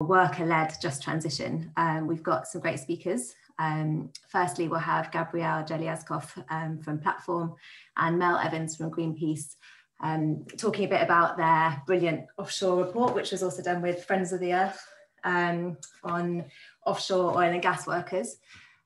worker-led just transition. We've got some great speakers. Firstly, we'll have Gabrielle Jeliazkov from Platform and Mel Evans from Greenpeace talking a bit about their brilliant offshore report, which was also done with Friends of the Earth on offshore oil and gas workers,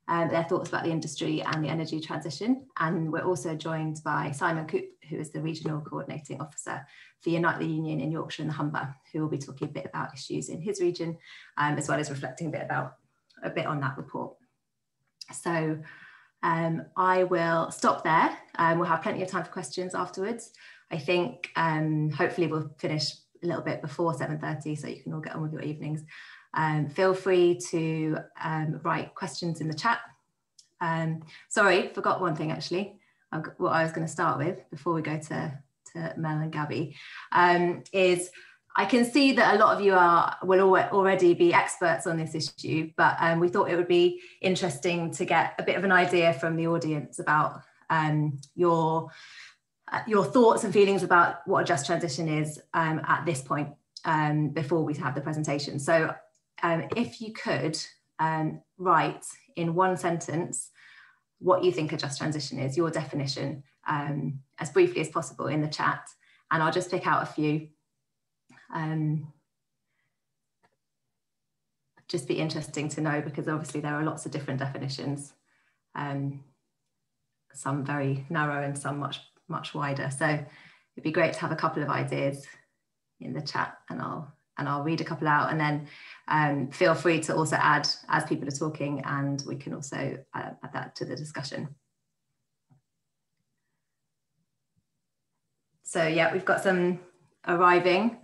their thoughts about the industry and the energy transition. And we're also joined by Simon Coop, who is the Regional Coordinating Officer for Unite the Union in Yorkshire and the Humber, who will be talking a bit about issues in his region, as well as reflecting a bit on that report. So I will stop there. We'll have plenty of time for questions afterwards. I think hopefully we'll finish a little bit before 7:30, so you can all get on with your evenings. Feel free to write questions in the chat. Sorry, forgot one thing actually. What I was going to start with before we go to Mel and Gabby is I can see that a lot of you will already be experts on this issue, but we thought it would be interesting to get a bit of an idea from the audience about your thoughts and feelings about what a just transition is at this point before we have the presentation. So if you could write in one sentence what you think a just transition is, your definition, as briefly as possible in the chat, and I'll just pick out a few. Just be interesting to know, because obviously there are lots of different definitions, some very narrow and some much wider. So it'd be great to have a couple of ideas in the chat, and I'll read a couple out, and then feel free to also add as people are talking, and we can also add that to the discussion. So yeah, we've got some arriving.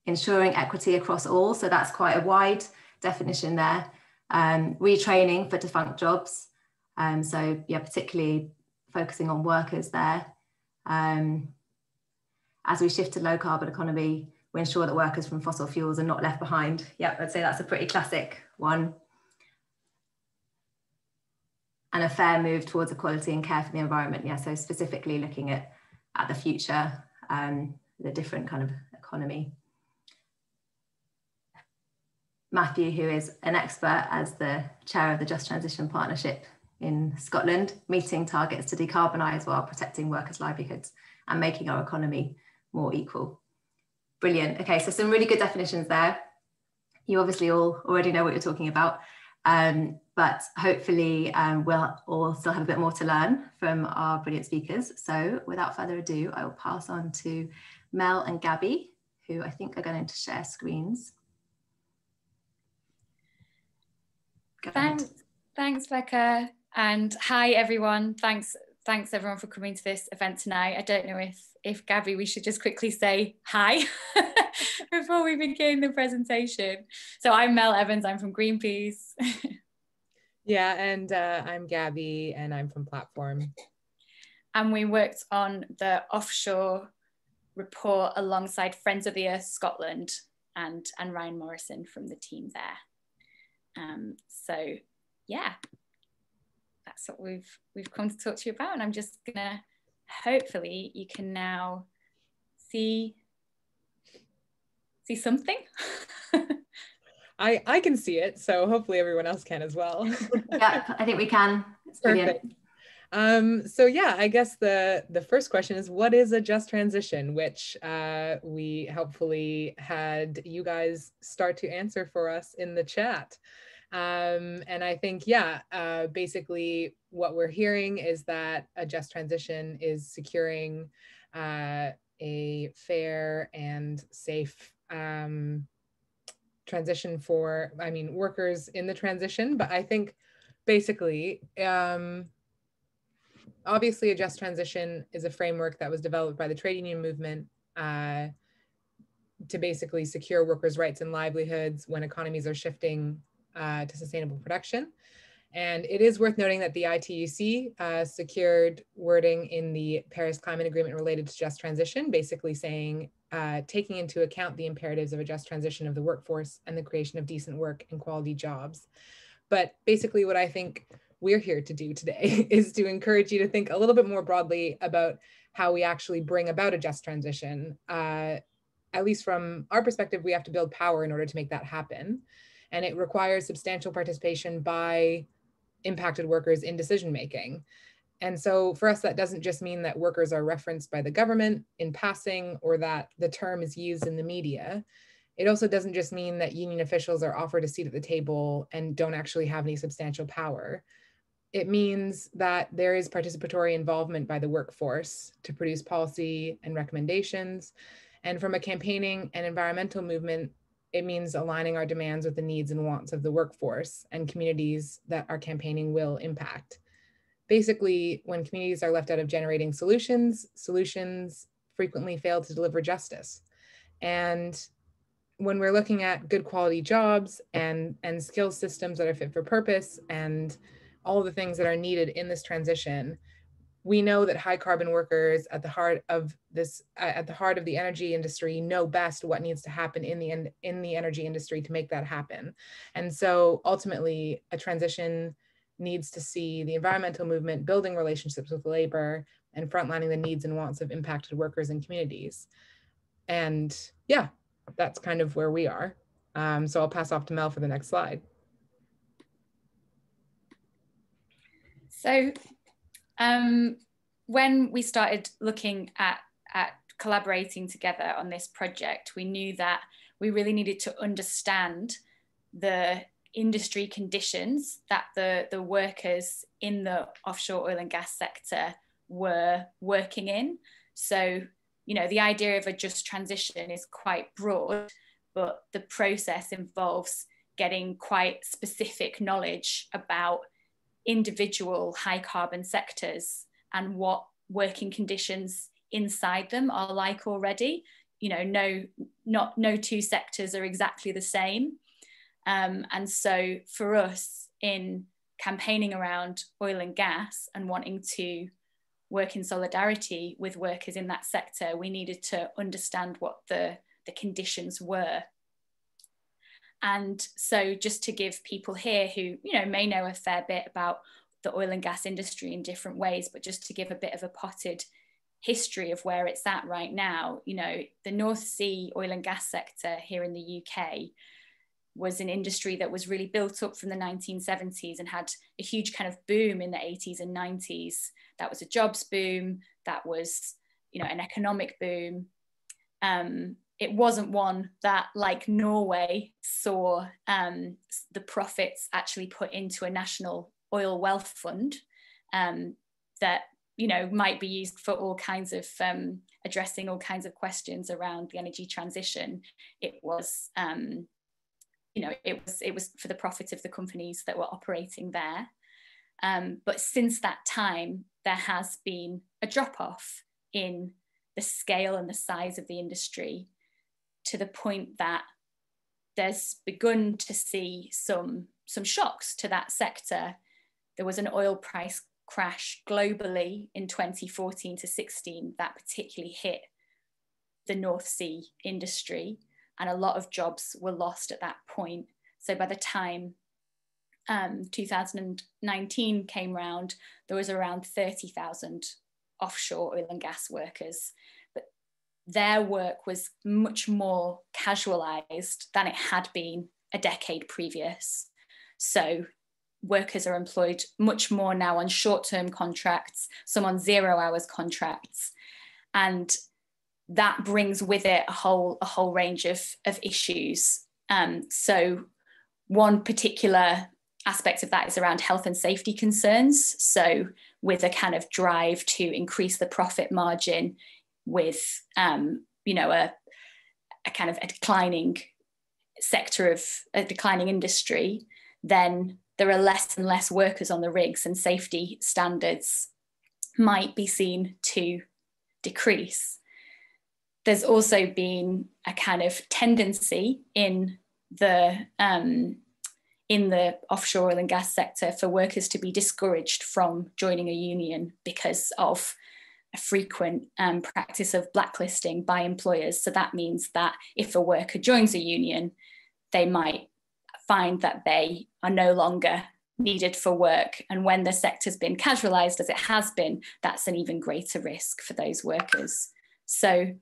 Ensuring equity across all, so that's quite a wide definition there. Retraining for defunct jobs, so yeah, particularly focusing on workers there. As we shift to low carbon economy, we ensure that workers from fossil fuels are not left behind. Yeah, I'd say that's a pretty classic one. And a fair move towards equality and care for the environment. Yeah, so specifically looking at the future, the different kind of economy. Matthew, who is an expert as the chair of the Just Transition Partnership in Scotland, meeting targets to decarbonise while protecting workers' livelihoods and making our economy more equal. Brilliant. Okay, so some really good definitions there. You obviously all already know what you're talking about, but hopefully we'll all still have a bit more to learn from our brilliant speakers. So without further ado, I will pass on to Mel and Gabby, who I think are going to share screens. Thanks, Becca, and hi everyone. Thanks everyone for coming to this event tonight. I don't know if Gabby, we should just quickly say hi before we begin the presentation. So I'm Mel Evans, I'm from Greenpeace. Yeah, and I'm Gabby, and I'm from Platform. And we worked on the Offshore Report alongside Friends of the Earth Scotland and Ryan Morrison from the team there. So yeah, that's what we've come to talk to you about, and I'm just gonna, hopefully you can now see something. I can see it, so hopefully everyone else can as well. Yeah, I think we can. It's perfect. So yeah, I guess the first question is, what is a just transition, which we helpfully had you guys start to answer for us in the chat. And I think, yeah, basically what we're hearing is that a just transition is securing a fair and safe transition for, workers in the transition. But I think basically, obviously a just transition is a framework that was developed by the trade union movement to basically secure workers' rights and livelihoods when economies are shifting to sustainable production. And it is worth noting that the ITUC secured wording in the Paris Climate Agreement related to just transition, basically saying, taking into account the imperatives of a just transition of the workforce and the creation of decent work and quality jobs. But basically what I think we're here to do today is to encourage you to think a little bit more broadly about how we actually bring about a just transition. at least from our perspective, we have to build power in order to make that happen. And it requires substantial participation by impacted workers in decision-making. And so for us, that doesn't just mean that workers are referenced by the government in passing or that the term is used in the media. It also doesn't just mean that union officials are offered a seat at the table and don't actually have any substantial power. It means that there is participatory involvement by the workforce to produce policy and recommendations. And from a campaigning and environmental movement, it means aligning our demands with the needs and wants of the workforce and communities that our campaigning will impact. Basically, when communities are left out of generating solutions, solutions frequently fail to deliver justice. And when we're looking at good quality jobs and skill systems that are fit for purpose and all of the things that are needed in this transition, we know that high carbon workers at the heart of this, at the heart of the energy industry, know best what needs to happen in the energy industry to make that happen. And so ultimately, a transition needs to see the environmental movement building relationships with labor and frontlining the needs and wants of impacted workers and communities. And yeah, that's kind of where we are. So I'll pass off to Mel for the next slide. So when we started looking at collaborating together on this project, we knew that we really needed to understand the industry conditions that the workers in the offshore oil and gas sector were working in. So, you know, the idea of a just transition is quite broad, but the process involves getting quite specific knowledge about individual high carbon sectors and what working conditions inside them are like already. You know, no two sectors are exactly the same. And so for us in campaigning around oil and gas and wanting to work in solidarity with workers in that sector, we needed to understand what the conditions were. And so just to give people here who, you know, may know a fair bit about the oil and gas industry in different ways, but just to give a bit of a potted history of where it's at right now, you know, the North Sea oil and gas sector here in the UK was an industry that was really built up from the 1970s and had a huge kind of boom in the 80s and 90s. That was a jobs boom. That was, you know, an economic boom. It wasn't one that, like Norway, saw the profits actually put into a national oil wealth fund that, you know, might be used for all kinds of addressing all kinds of questions around the energy transition. It was, you know, it was for the profit of the companies that were operating there. But since that time, there has been a drop-off in the scale and the size of the industry, to the point that there's begun to see some shocks to that sector. There was an oil price crash globally in 2014 to 16 that particularly hit the North Sea industry, and a lot of jobs were lost at that point. So by the time 2019 came round, there was around 30,000 offshore oil and gas workers. Their work was much more casualized than it had been a decade previous. So workers are employed much more now on short-term contracts, some on 0 hours contracts. And that brings with it a whole range of issues. So one particular aspect of that is around health and safety concerns. So with a kind of drive to increase the profit margin, with you know, a kind of a declining sector of a declining industry, then there are less and less workers on the rigs, and safety standards might be seen to decrease. There's also been a kind of tendency in the offshore oil and gas sector for workers to be discouraged from joining a union because of a frequent practice of blacklisting by employers. So that means that if a worker joins a union, they might find that they are no longer needed for work. And when the sector's been casualized as it has been, that's an even greater risk for those workers. So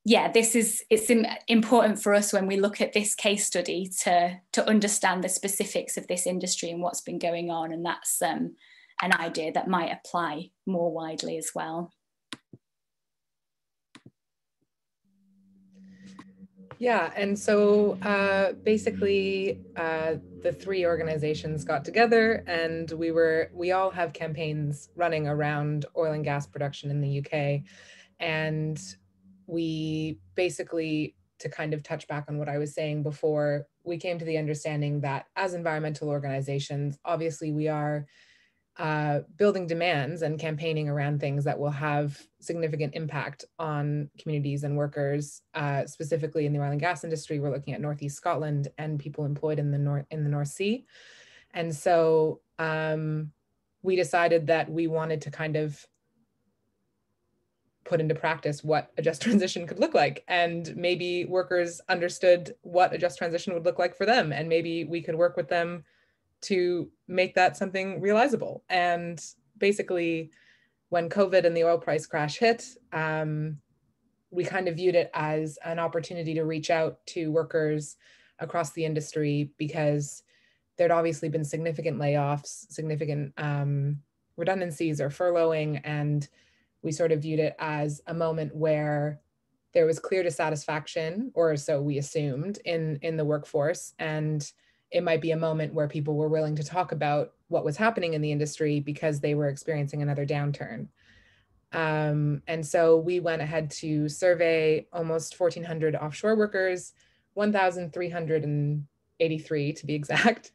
yeah, it's important for us when we look at this case study to understand the specifics of this industry and what's been going on, and that's an idea that might apply more widely as well. Yeah, and so basically the three organizations got together, and we all have campaigns running around oil and gas production in the UK. And we basically, to kind of touch back on what I was saying before, we came to the understanding that as environmental organizations, obviously we are building demands and campaigning around things that will have significant impact on communities and workers, specifically in the oil and gas industry. We're looking at Northeast Scotland and people employed in the North Sea. And so we decided that we wanted to kind of put into practice what a just transition could look like. And maybe workers understood what a just transition would look like for them. And maybe we could work with them to make that something realizable. And basically, when COVID and the oil price crash hit, we kind of viewed it as an opportunity to reach out to workers across the industry, because there'd obviously been significant layoffs, significant redundancies or furloughing, and we sort of viewed it as a moment where there was clear dissatisfaction, or so we assumed, in the workforce. And it might be a moment where people were willing to talk about what was happening in the industry because they were experiencing another downturn. And so we went ahead to survey almost 1,400 offshore workers, 1,383 to be exact,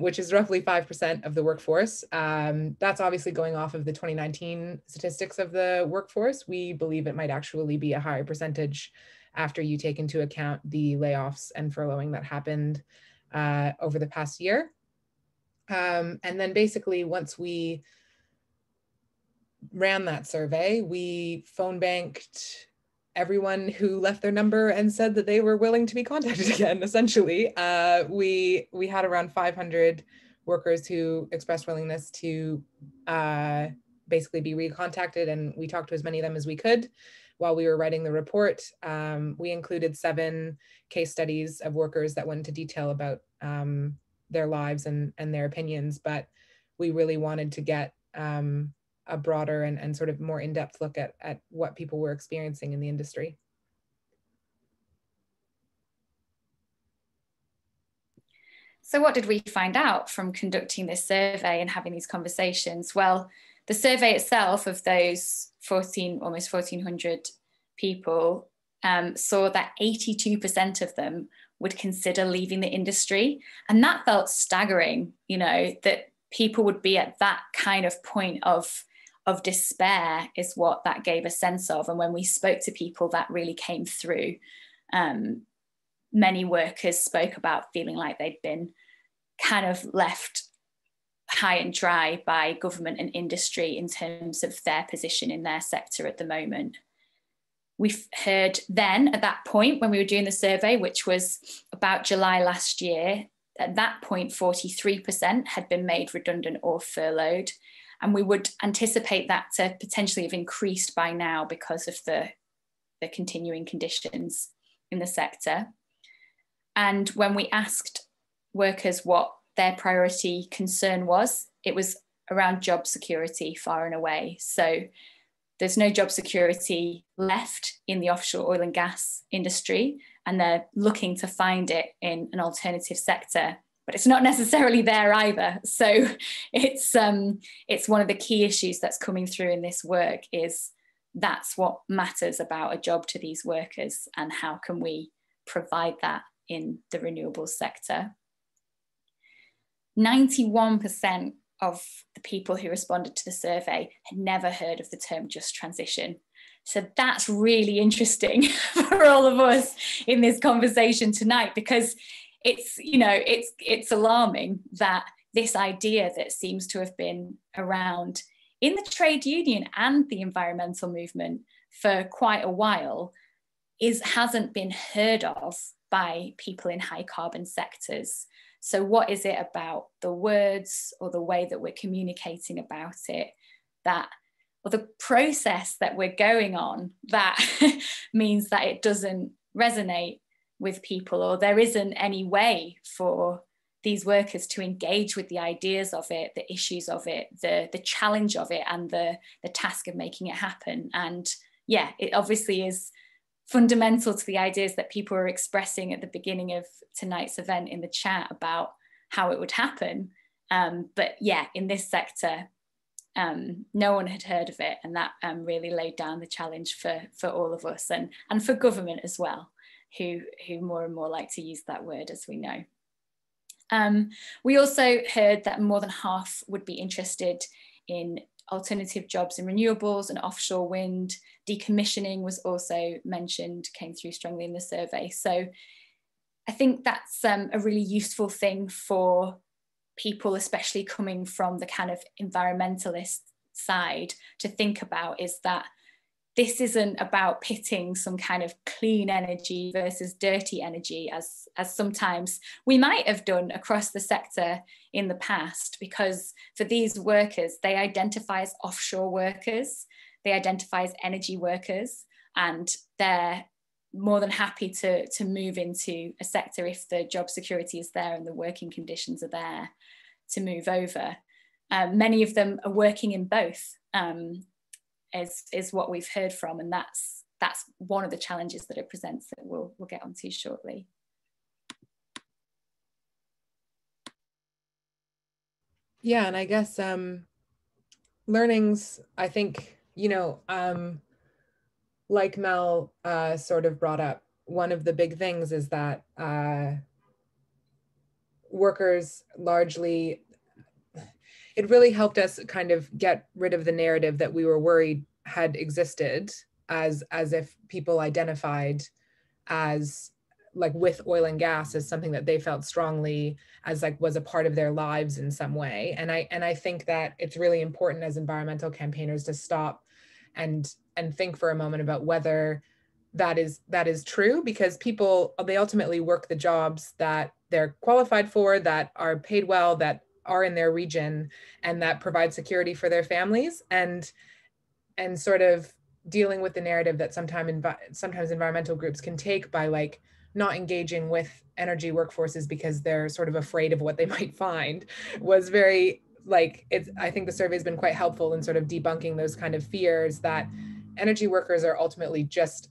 which is roughly 5% of the workforce. That's obviously going off of the 2019 statistics of the workforce. We believe it might actually be a higher percentage after you take into account the layoffs and furloughing that happened over the past year. And then basically, once we ran that survey, we phone banked everyone who left their number and said that they were willing to be contacted again. Essentially, we had around 500 workers who expressed willingness to basically be recontacted, and we talked to as many of them as we could. While we were writing the report, we included 7 case studies of workers that went into detail about their lives and their opinions, but we really wanted to get a broader and sort of more in-depth look at what people were experiencing in the industry. So what did we find out from conducting this survey and having these conversations? Well, the survey itself of those almost 1,400 people saw that 82% of them would consider leaving the industry. And that felt staggering, you know, that people would be at that kind of point of despair is what that gave a sense of. And when we spoke to people, that really came through. Many workers spoke about feeling like they'd been kind of left high and dry by government and industry in terms of their position in their sector at the moment. We've heard then at that point when we were doing the survey, which was about July last year, at that point 43% had been made redundant or furloughed. And we would anticipate that to potentially have increased by now because of the continuing conditions in the sector. And when we asked workers what their priority concern was, it was around job security far and away. So there's no job security left in the offshore oil and gas industry, and they're looking to find it in an alternative sector, but it's not necessarily there either. So it's one of the key issues that's coming through in this work, is that's what matters about a job to these workers, and how can we provide that in the renewables sector. 91% of the people who responded to the survey had never heard of the term just transition. So that's really interesting for all of us in this conversation tonight, because it's, you know, it's alarming that this idea that seems to have been around in the trade union and the environmental movement for quite a while hasn't been heard of by people in high carbon sectors. So what is it about the words or the way that we're communicating about it that the process that we're going on that means that it doesn't resonate with people, or there isn't any way for these workers to engage with the ideas of it, the issues of it, the challenge of it, and the task of making it happen. And yeah, it obviously is fundamental to the ideas that people were expressing at the beginning of tonight's event in the chat about how it would happen. But yeah, in this sector, no one had heard of it, and that really laid down the challenge for all of us, and for government as well, who more and more like to use that word, as we know. We also heard that more than half would be interested in alternative jobs in renewables and offshore wind. Decommissioning was also mentioned, came through strongly in the survey. So I think that's a really useful thing for people, especially coming from the kind of environmentalist side, to think about, is that this isn't about pitting some kind of clean energy versus dirty energy, as sometimes we might have done across the sector in the past, because for these workers, they identify as offshore workers, they identify as energy workers, and they're more than happy to move into a sector if the job security is there and the working conditions are there to move over. Many of them are working in both, is what we've heard from, and that's one of the challenges that it presents that we'll get onto shortly. Yeah, and I guess learnings, I think, like Mel sort of brought up, one of the big things is that workers largely, it really helped us kind of get rid of the narrative that we were worried had existed, as if people identified as like with oil and gas as something that they felt strongly as like was a part of their lives in some way. And I think that it's really important as environmental campaigners to stop and think for a moment about whether that is true, because people, they ultimately work the jobs that they're qualified for, that are paid well, that are in their region, and that provide security for their families, and sort of dealing with the narrative that sometimes environmental groups can take by like not engaging with energy workforces because they're sort of afraid of what they might find, was very like, I think the survey has been quite helpful in sort of debunking those kind of fears that energy workers are ultimately just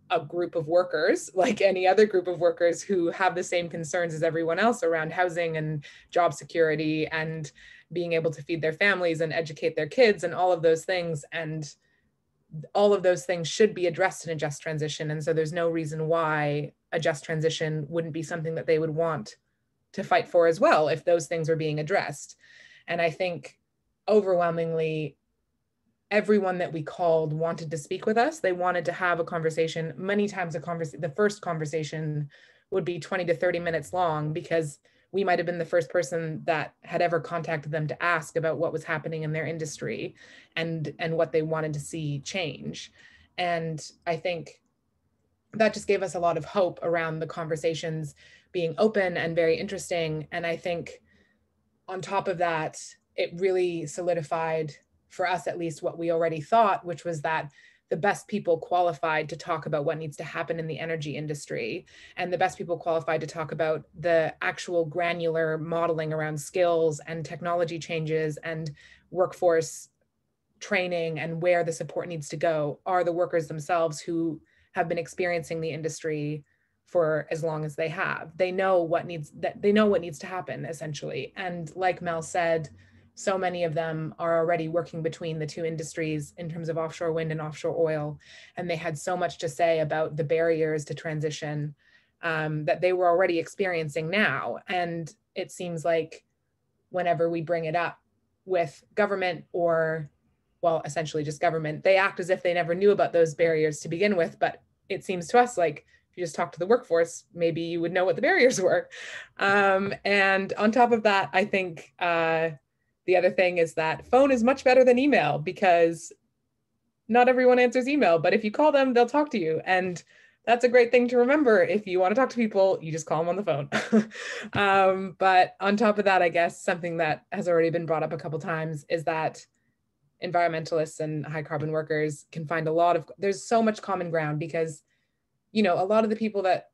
a group of workers like any other group of workers who have the same concerns as everyone else around housing and job security and being able to feed their families and educate their kids and all of those things. And all of those things should be addressed in a just transition. And so there's no reason why a just transition wouldn't be something that they would want to fight for as well if those things are being addressed. And I think overwhelmingly, everyone that we called wanted to speak with us. They wanted to have a conversation. Many times the first conversation would be 20 to 30 minutes long, because we might have been the first person that had ever contacted them to ask about what was happening in their industry and what they wanted to see change. And I think that just gave us a lot of hope around the conversations being open and very interesting. And I think on top of that, it really solidified, for us at least, what we already thought, which was that the best people qualified to talk about what needs to happen in the energy industry, and the best people qualified to talk about the actual granular modeling around skills and technology changes and workforce training and where the support needs to go, are the workers themselves, who have been experiencing the industry for as long as they have. They know what needs to happen, essentially. And like Mel said, so many of them are already working between the two industries in terms of offshore wind and offshore oil. And they had so much to say about the barriers to transition that they were already experiencing now. And it seems like whenever we bring it up with government, or, well, essentially just government, they act as if they never knew about those barriers to begin with. But it seems to us like if you just talk to the workforce, maybe you would know what the barriers were. And on top of that, I think, the other thing is that phone is much better than email, because not everyone answers email, but if you call them, they'll talk to you. And that's a great thing to remember. If you want to talk to people, you just call them on the phone. But on top of that, I guess something that has already been brought up a couple of times is that environmentalists and high carbon workers can find there's so much common ground, because, you know, a lot of the people that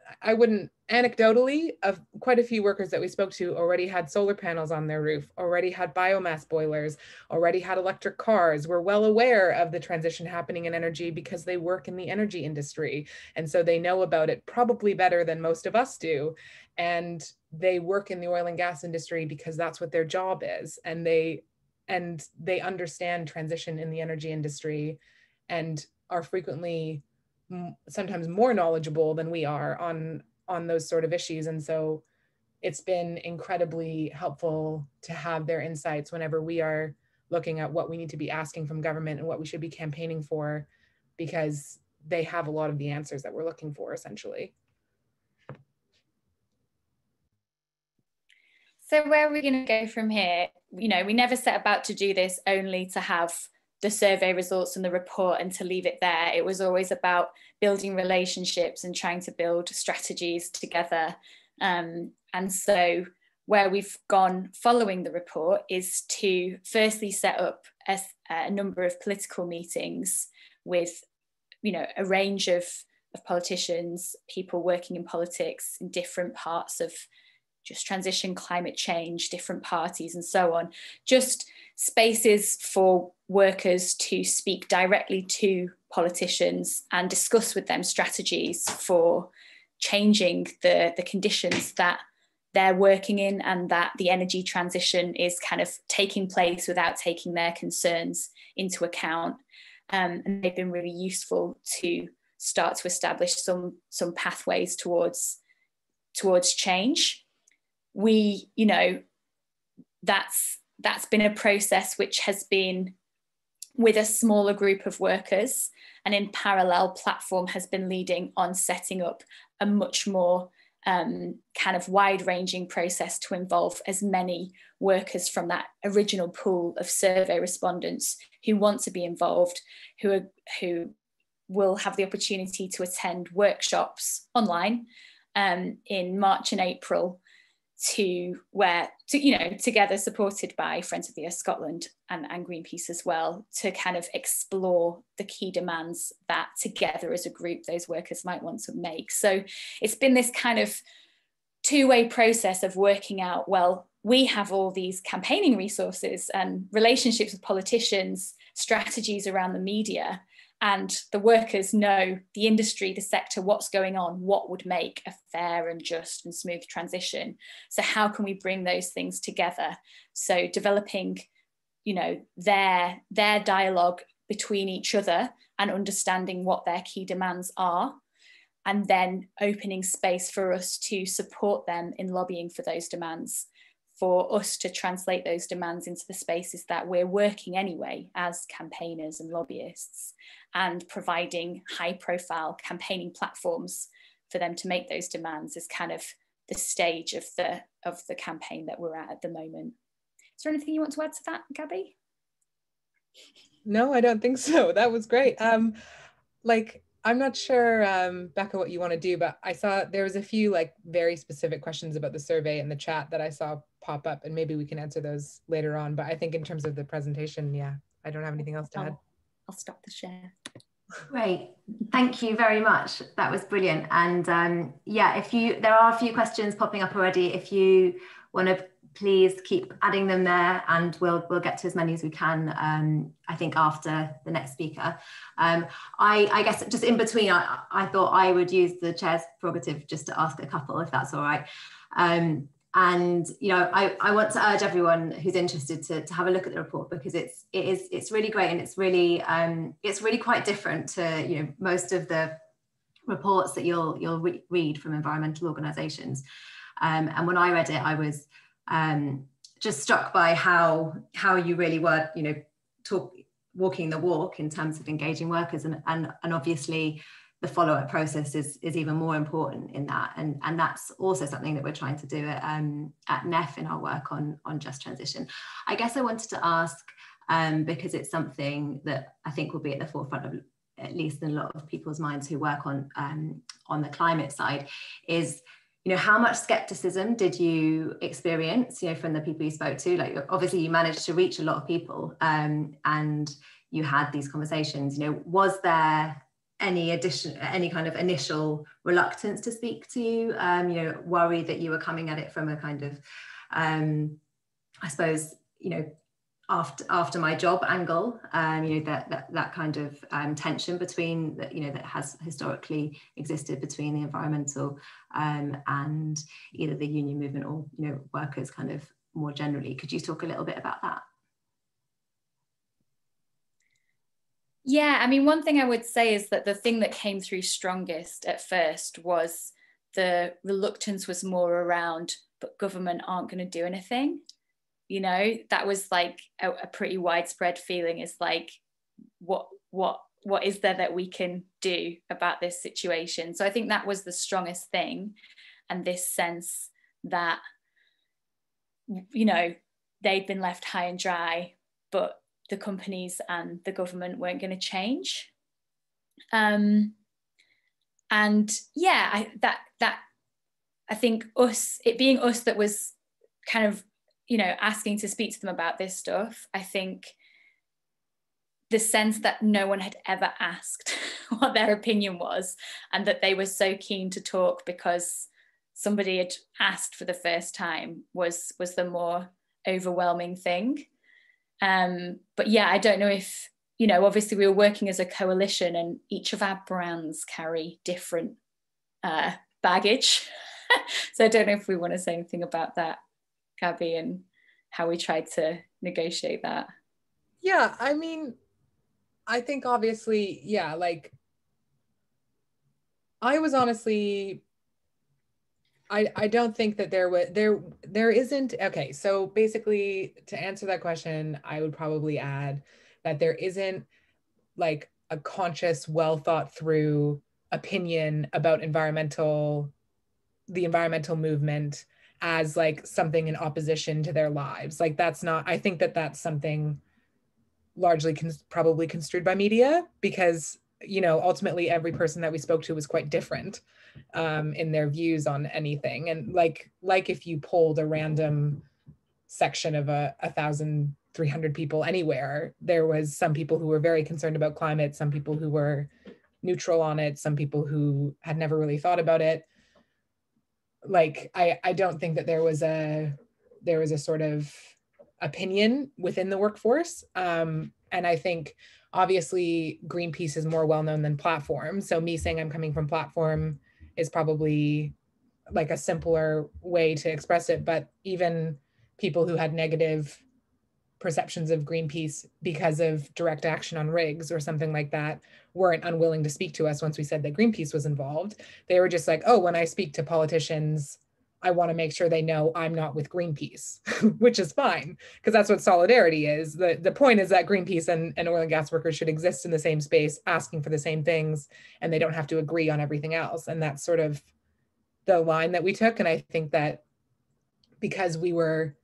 anecdotally, of quite a few workers that we spoke to already had solar panels on their roof, already had biomass boilers, already had electric cars, were well aware of the transition happening in energy because they work in the energy industry. And so they know about it probably better than most of us do. And they work in the oil and gas industry because that's what their job is. And they understand transition in the energy industry and are frequently sometimes more knowledgeable than we are on those sort of issues. And so it's been incredibly helpful to have their insights whenever we are looking at what we need to be asking from government and what we should be campaigning for, because they have a lot of the answers that we're looking for, essentially. So where are we going to go from here? You know, we never set about to do this only to have the survey results and the report and to leave it there. It was always about building relationships and trying to build strategies together. And where we've gone following the report is to firstly set up a number of political meetings with, you know, a range of politicians, people working in politics in different parts of just transition, climate change, different parties and so on. Just spaces for workers to speak directly to politicians and discuss with them strategies for changing the conditions that they're working in, and that the energy transition is kind of taking place without taking their concerns into account. And they've been really useful to start to establish some pathways towards change. We, you know, that's been a process which has been with a smaller group of workers, and in parallel, Platform has been leading on setting up a much more kind of wide-ranging process to involve as many workers from that original pool of survey respondents who want to be involved, who will have the opportunity to attend workshops online in March and April, together supported by Friends of the Earth Scotland and Greenpeace as well, to kind of explore the key demands that together as a group those workers might want to make. So it's been this kind of two-way process of working out, well, we have all these campaigning resources and relationships with politicians, strategies around the media, and the workers know the industry, the sector, what's going on, what would make a fair and just and smooth transition. So how can we bring those things together? So developing, you know, their dialogue between each other and understanding what their key demands are, and then opening space for us to support them in lobbying for those demands, for us to translate those demands into the spaces that we're working anyway as campaigners and lobbyists, and providing high profile campaigning platforms for them to make those demands is kind of the stage of the campaign that we're at the moment. Is there anything you want to add to that, Gabby? No, I don't think so. That was great. I'm not sure, Becca, what you want to do, but I saw there was a few like very specific questions about the survey in the chat that I saw pop up, and maybe we can answer those later on. But I think in terms of the presentation, yeah, I don't have anything else to add. I'll stop the share. Great, thank you very much. That was brilliant. And yeah, there are a few questions popping up already. If you want to please keep adding them there, and we'll get to as many as we can, I think after the next speaker. I guess just in between, I thought I would use the chair's prerogative just to ask a couple, if that's all right. And you know, I want to urge everyone who's interested to have a look at the report, because it's really great, and it's really quite different to, you know, most of the reports that you'll read from environmental organisations. And when I read it, I was just struck by how you really were, you know, walking the walk in terms of engaging workers, and obviously the follow-up process is even more important in that, and that's also something that we're trying to do at NEF in our work on just transition. I guess I wanted to ask, because it's something that I think will be at the forefront of at least in a lot of people's minds who work on the climate side, is, you how much skepticism did you experience, from the people you spoke to? Like, obviously you managed to reach a lot of people, and you had these conversations. Was there any kind of initial reluctance to speak to you? Worry that you were coming at it from a kind of, I suppose, after my job angle, that kind of tension between that, that has historically existed between the environmental and either the union movement or workers kind of more generally. Could you talk a little bit about that? Yeah, I mean, one thing I would say is that the thing that came through strongest at first was the reluctance was more around, but government aren't going to do anything. That was like a pretty widespread feeling, is like, what is there that we can do about this situation? So I think that was the strongest thing. And this sense that, they'd been left high and dry, but the companies and the government weren't going to change. And yeah, I think it being us that was kind of, asking to speak to them about this stuff, I think the sense that no one had ever asked what their opinion was, and that they were so keen to talk because somebody had asked for the first time was the more overwhelming thing. But yeah, I don't know if, obviously we were working as a coalition and each of our brands carry different baggage. So I don't know if we want to say anything about that, Gabby, and how we tried to negotiate that. Yeah, I mean, I think obviously, yeah, like I was honestly, I don't think that there isn't, okay, so basically to answer that question, I would probably add that there isn't like a conscious, well thought through opinion about the environmental movement as like something in opposition to their lives. Like that's not, I think that that's something largely probably construed by media, because ultimately every person that we spoke to was quite different in their views on anything. And like if you polled a random section of 1,300 people anywhere, there was some people who were very concerned about climate, some people who were neutral on it, some people who had never really thought about it. Like I don't think that there was a sort of opinion within the workforce. And I think obviously Greenpeace is more well-known than Platform. So me saying I'm coming from Platform is probably like a simpler way to express it. But even people who had negative perceptions of Greenpeace because of direct action on rigs or something like that weren't unwilling to speak to us once we said that Greenpeace was involved. They were just like, oh, when I speak to politicians, I want to make sure they know I'm not with Greenpeace, which is fine, because that's what solidarity is. The point is that Greenpeace and oil and gas workers should exist in the same space, asking for the same things, and they don't have to agree on everything else. And that's sort of the line that we took. And I think that because we were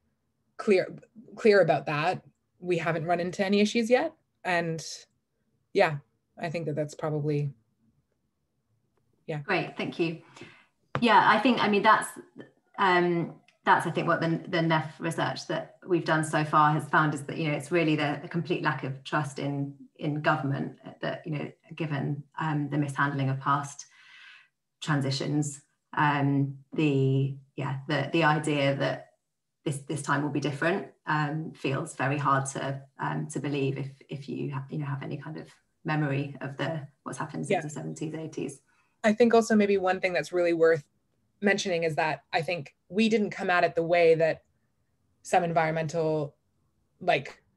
clear about that, we haven't run into any issues yet. And yeah, I think that that's probably, yeah. Great, thank you. Yeah, I mean, that's I think what the NEF research that we've done so far has found is that, it's really the complete lack of trust in government that, given the mishandling of past transitions, the idea that this time will be different feels very hard to believe if you have any kind of memory of what's happened since the 70s, 80s. I think also maybe one thing that's really worth mentioning is that I think we didn't come at it the way that some environmental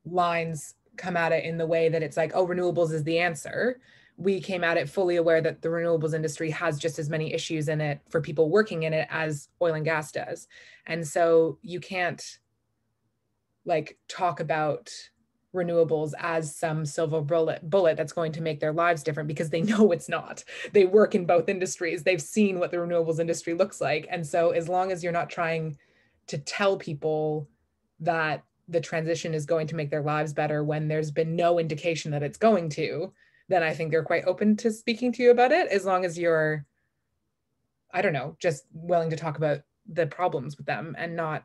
lines come at it, in the way that it's like, oh, renewables is the answer. We came at it fully aware that the renewables industry has just as many issues in it for people working in it as oil and gas does. And so you can't talk about renewables as some silver bullet that's going to make their lives different, because they know it's not. They work in both industries. They've seen what the renewables industry looks like. And so as long as you're not trying to tell people that the transition is going to make their lives better when there's been no indication that it's going to, then I think they're quite open to speaking to you about it, as long as you're I don't know, just willing to talk about the problems with them and not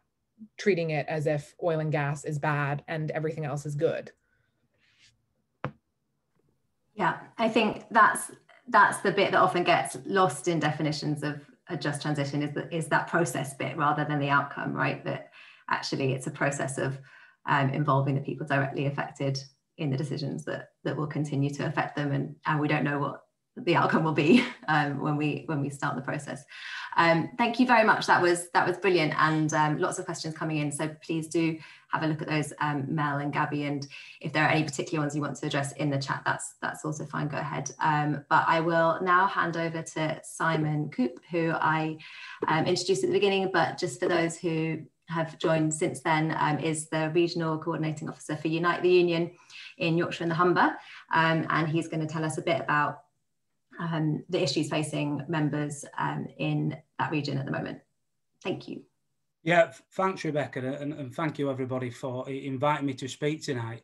treating it as if oil and gas is bad and everything else is good. Yeah, I think that's the bit that often gets lost in definitions of a just transition, is that process bit rather than the outcome, right? That actually it's a process of involving the people directly affected in the decisions that will continue to affect them, and we don't know what the outcome will be when we start the process. Thank you very much. That was brilliant, and lots of questions coming in. So please do have a look at those, Mel and Gabby, and if there are any particular ones you want to address in the chat, that's also fine. Go ahead. But I will now hand over to Simon Coop, who I introduced at the beginning, but just for those who have joined since then, is the Regional Coordinating Officer for Unite the Union in Yorkshire and the Humber, and he's going to tell us a bit about the issues facing members in that region at the moment. Thank you. Yeah, thanks, Rebekah, and thank you everybody for inviting me to speak tonight.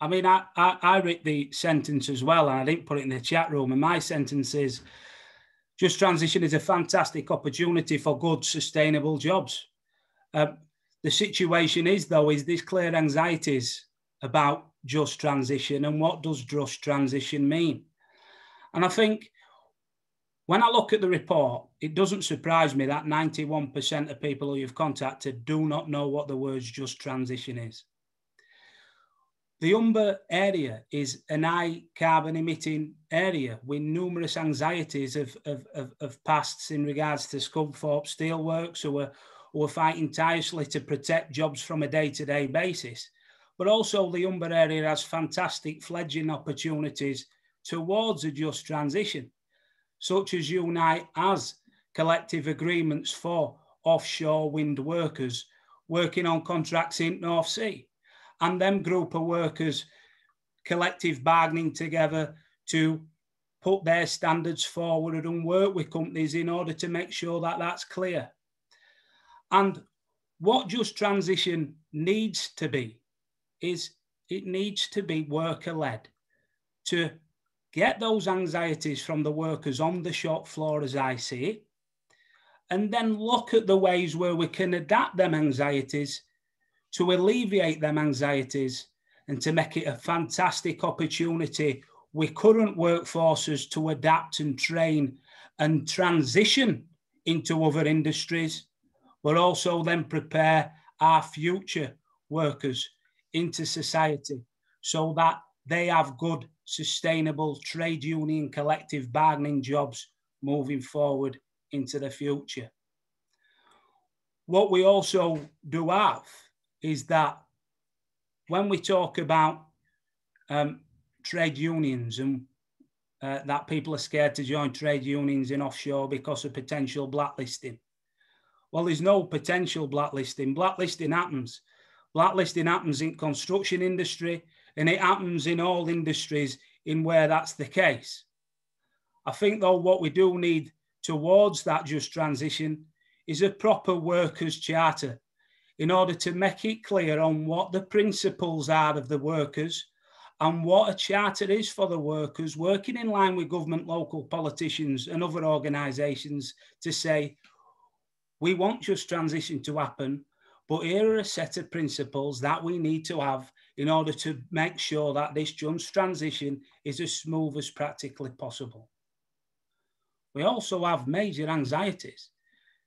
I mean, I read the sentence as well, and I didn't put it in the chat room, and my sentence is, just transition is a fantastic opportunity for good, sustainable jobs. The situation is, though, is there's clear anxieties about just transition, and what does just transition mean? And I think when I look at the report, it doesn't surprise me that 91% of people who you've contacted do not know what the words just transition is. The Humber area is an high carbon emitting area with numerous anxieties of pasts in regards to Scunthorpe Steelworks, who are fighting tirelessly to protect jobs from a day-to-day basis. But also the Humber area has fantastic fledgling opportunities towards a just transition, such as Unite as collective agreements for offshore wind workers working on contracts in North Sea, and them group of workers collective bargaining together to put their standards forward and work with companies in order to make sure that that's clear. And what just transition needs to be is it needs to be worker-led, to get those anxieties from the workers on the shop floor, as I see it, and then look at the ways where we can adapt them anxieties to alleviate them anxieties and to make it a fantastic opportunity with current workforces to adapt and train and transition into other industries, but also then prepare our future workers into society so that they have good, sustainable trade union collective bargaining jobs moving forward into the future. What we also do have is that when we talk about trade unions and that people are scared to join trade unions in offshore because of potential blacklisting. Well, there's no potential blacklisting. Blacklisting happens. Blacklisting happens in construction industry, and it happens in all industries in where that's the case. I think, though, what we do need towards that just transition is a proper workers' charter in order to make it clear on what the principles are of the workers and what a charter is for the workers, working in line with government, local politicians and other organisations to say, we want just transition to happen, but here are a set of principles that we need to have in order to make sure that this just transition is as smooth as practically possible. We also have major anxieties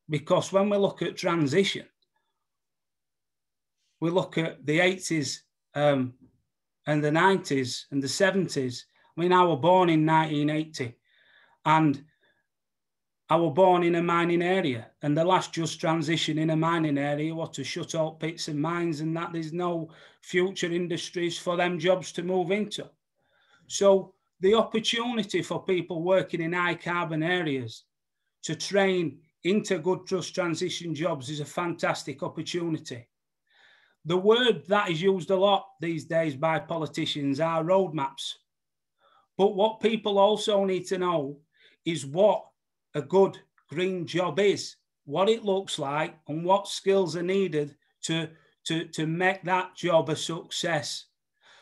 because when we look at transition, we look at the 80s and the 90s and the 70s. I mean, I was born in 1980 and I was born in a mining area, and the last just transition in a mining area was to shut all pits and mines and that there's no future industries for them jobs to move into. So the opportunity for people working in high carbon areas to train into good just transition jobs is a fantastic opportunity. The word that is used a lot these days by politicians are roadmaps. But what people also need to know is what a good green job is, what it looks like, and what skills are needed to make that job a success.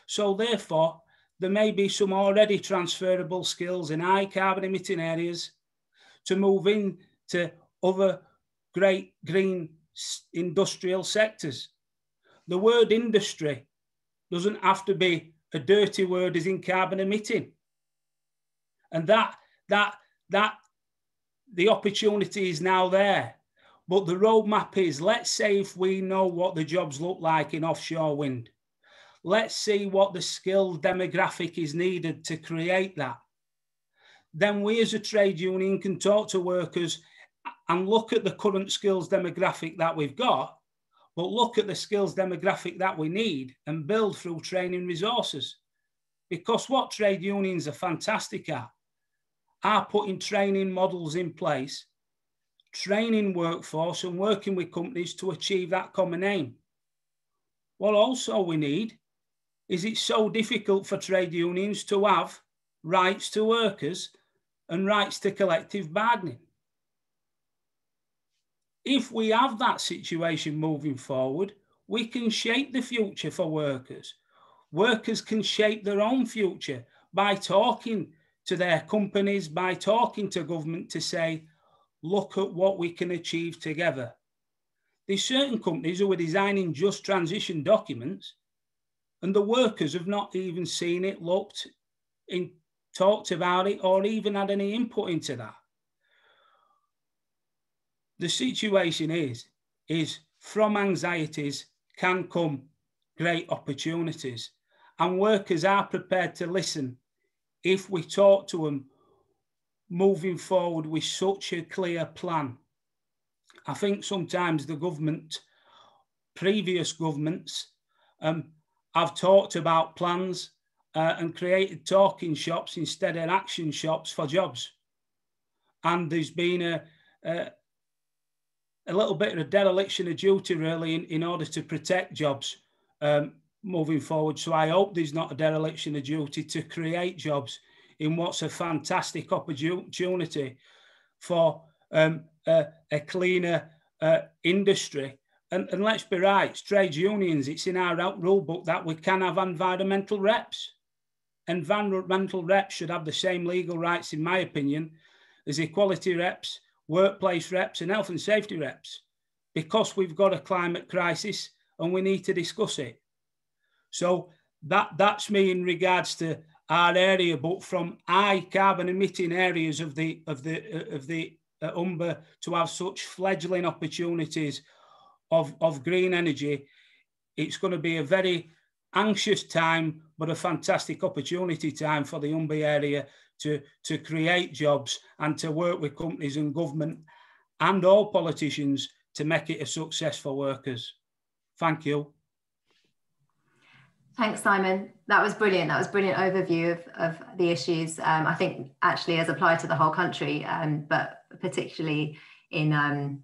So therefore, there may be some already transferable skills in high carbon emitting areas to move in to other great green industrial sectors. The word industry doesn't have to be a dirty word as in carbon emitting. And that the opportunity is now there. But the roadmap is, let's say if we know what the jobs look like in offshore wind, let's see what the skilled demographic is needed to create that. Then we as a trade union can talk to workers and look at the current skills demographic that we've got, but look at the skills demographic that we need and build through training resources. Because what trade unions are fantastic at are putting training models in place, training workforce and working with companies to achieve that common aim. What also we need is it's so difficult for trade unions to have rights to workers and rights to collective bargaining. If we have that situation moving forward, we can shape the future for workers. Workers can shape their own future by talking to their companies, by talking to government to say, look at what we can achieve together. There's certain companies who are designing just transition documents and the workers have not even seen it, talked about it, or even had any input into that. The situation is from anxieties can come great opportunities, and workers are prepared to listen if we talk to them moving forward with such a clear plan. I think sometimes the government, previous governments, have talked about plans and created talking shops instead of action shops for jobs. And there's been a little bit of a dereliction of duty really in order to protect jobs moving forward. So I hope there's not a dereliction of duty to create jobs in what's a fantastic opportunity for a cleaner industry. And let's be right, it's trade unions, it's in our rule book that we can have environmental reps. Environmental reps should have the same legal rights, in my opinion, as equality reps, workplace reps and health and safety reps, because we've got a climate crisis and we need to discuss it. So that's me in regards to our area, but from high carbon emitting areas of the Humber to have such fledgling opportunities of green energy, it's going to be a very anxious time, but a fantastic opportunity time for the Humber area to create jobs and to work with companies and government and all politicians to make it a success for workers. Thank you. Thanks, Simon. That was brilliant. That was a brilliant overview of the issues, I think actually as applied to the whole country, but particularly in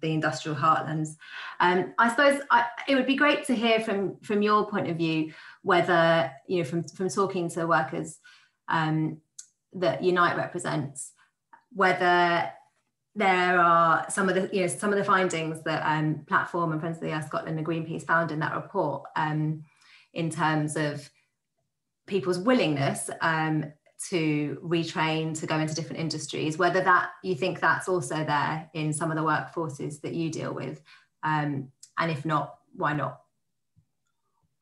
the industrial heartlands. I suppose it would be great to hear from your point of view whether, you know, from talking to workers that Unite represents, whether there are some of the findings that Platform and Friends of the Earth Scotland and Greenpeace found in that report in terms of people's willingness to retrain, to go into different industries, whether that you think that's also there in some of the workforces that you deal with, and if not, why not?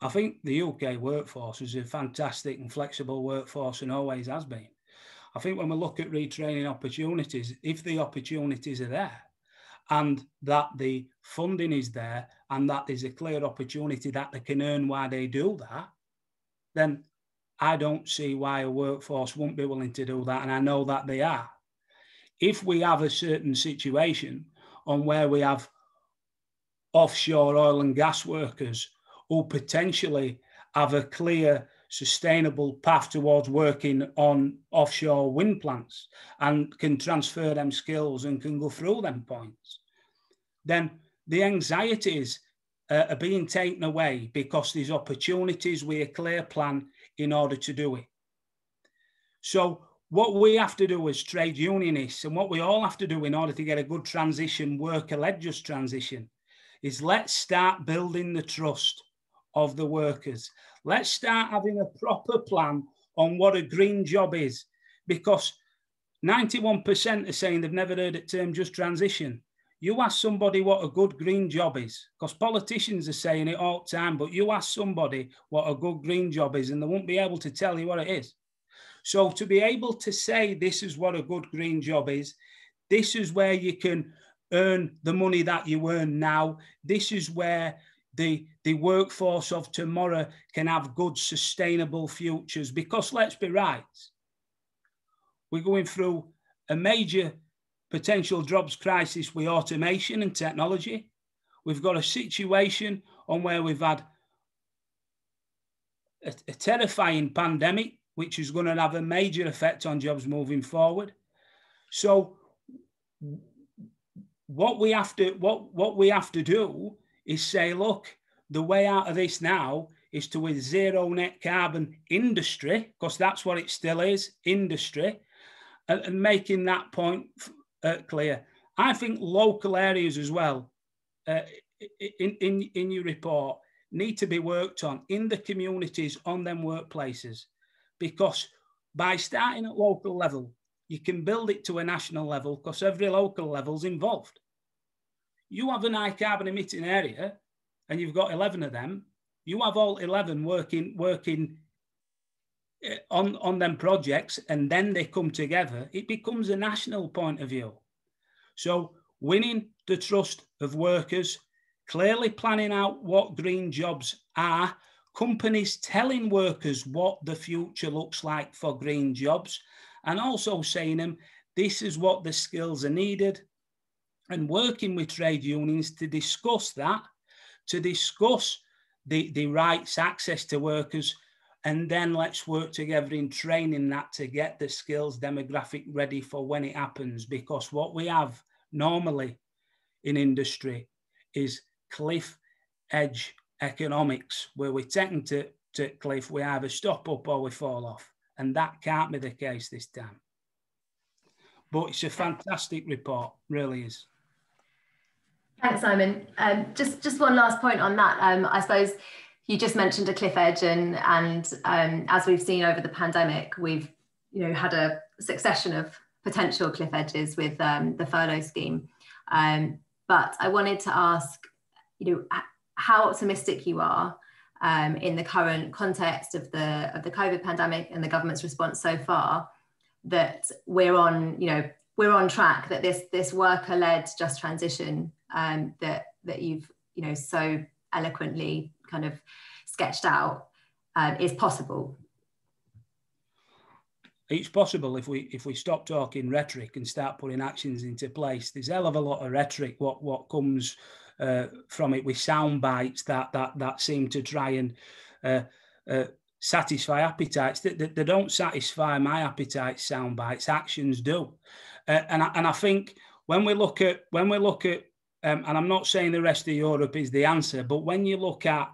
I think the UK workforce is a fantastic and flexible workforce and always has been. I think when we look at retraining opportunities, if the opportunities are there and that the funding is there and that there's a clear opportunity that they can earn while they do that, then I don't see why a workforce won't be willing to do that, and I know that they are. If we have a certain situation on where we have offshore oil and gas workers who potentially have a clear, sustainable path towards working on offshore wind plants and can transfer them skills and can go through them points, then the anxieties are being taken away because there's opportunities with a clear plan in order to do it. So what we have to do as trade unionists, and what we all have to do in order to get a good transition, worker-led just transition, is let's start building the trust of the workers. Let's start having a proper plan on what a green job is, because 91% are saying they've never heard the term just transition. You ask somebody what a good green job is, because politicians are saying it all the time, but you ask somebody what a good green job is and they won't be able to tell you what it is. So to be able to say this is what a good green job is, this is where you can earn the money that you earn now, this is where the workforce of tomorrow can have good, sustainable futures. Because let's be right, we're going through a major potential jobs crisis with automation and technology. We've got a situation on where we've had a terrifying pandemic, which is going to have a major effect on jobs moving forward. So what we have to do is say, look, the way out of this now is to a zero net carbon industry, because that's what it still is, industry, and making that point clear. I think local areas as well, in your report, need to be worked on in the communities, on them workplaces, because by starting at local level, you can build it to a national level, because every local level is involved. You have an high carbon emitting area and you've got 11 of them, you have all 11 working on them projects, and then they come together, it becomes a national point of view. So winning the trust of workers, clearly planning out what green jobs are, companies telling workers what the future looks like for green jobs, and also saying them, this is what the skills are needed, and working with trade unions to discuss that, to discuss the rights, access to workers, and then let's work together in training that to get the skills demographic ready for when it happens. Because what we have normally in industry is cliff edge economics, where we're taken to cliff, we either stop up or we fall off. And that can't be the case this time. But it's a fantastic report, really is. Thanks, Simon. Just one last point on that. I suppose you just mentioned a cliff edge, and as we've seen over the pandemic, we've had a succession of potential cliff edges with the furlough scheme. But I wanted to ask, how optimistic you are in the current context of the COVID pandemic and the government's response so far, that we're on track, that this worker-led just transition that you've so eloquently kind of sketched out is possible. It's possible if we stop talking rhetoric and start putting actions into place. There's a hell of a lot of rhetoric what comes from it with sound bites that seem to try and satisfy appetites. They don't satisfy my appetite. Sound bites, actions do, and I think when we look at and I'm not saying the rest of Europe is the answer, but when you look at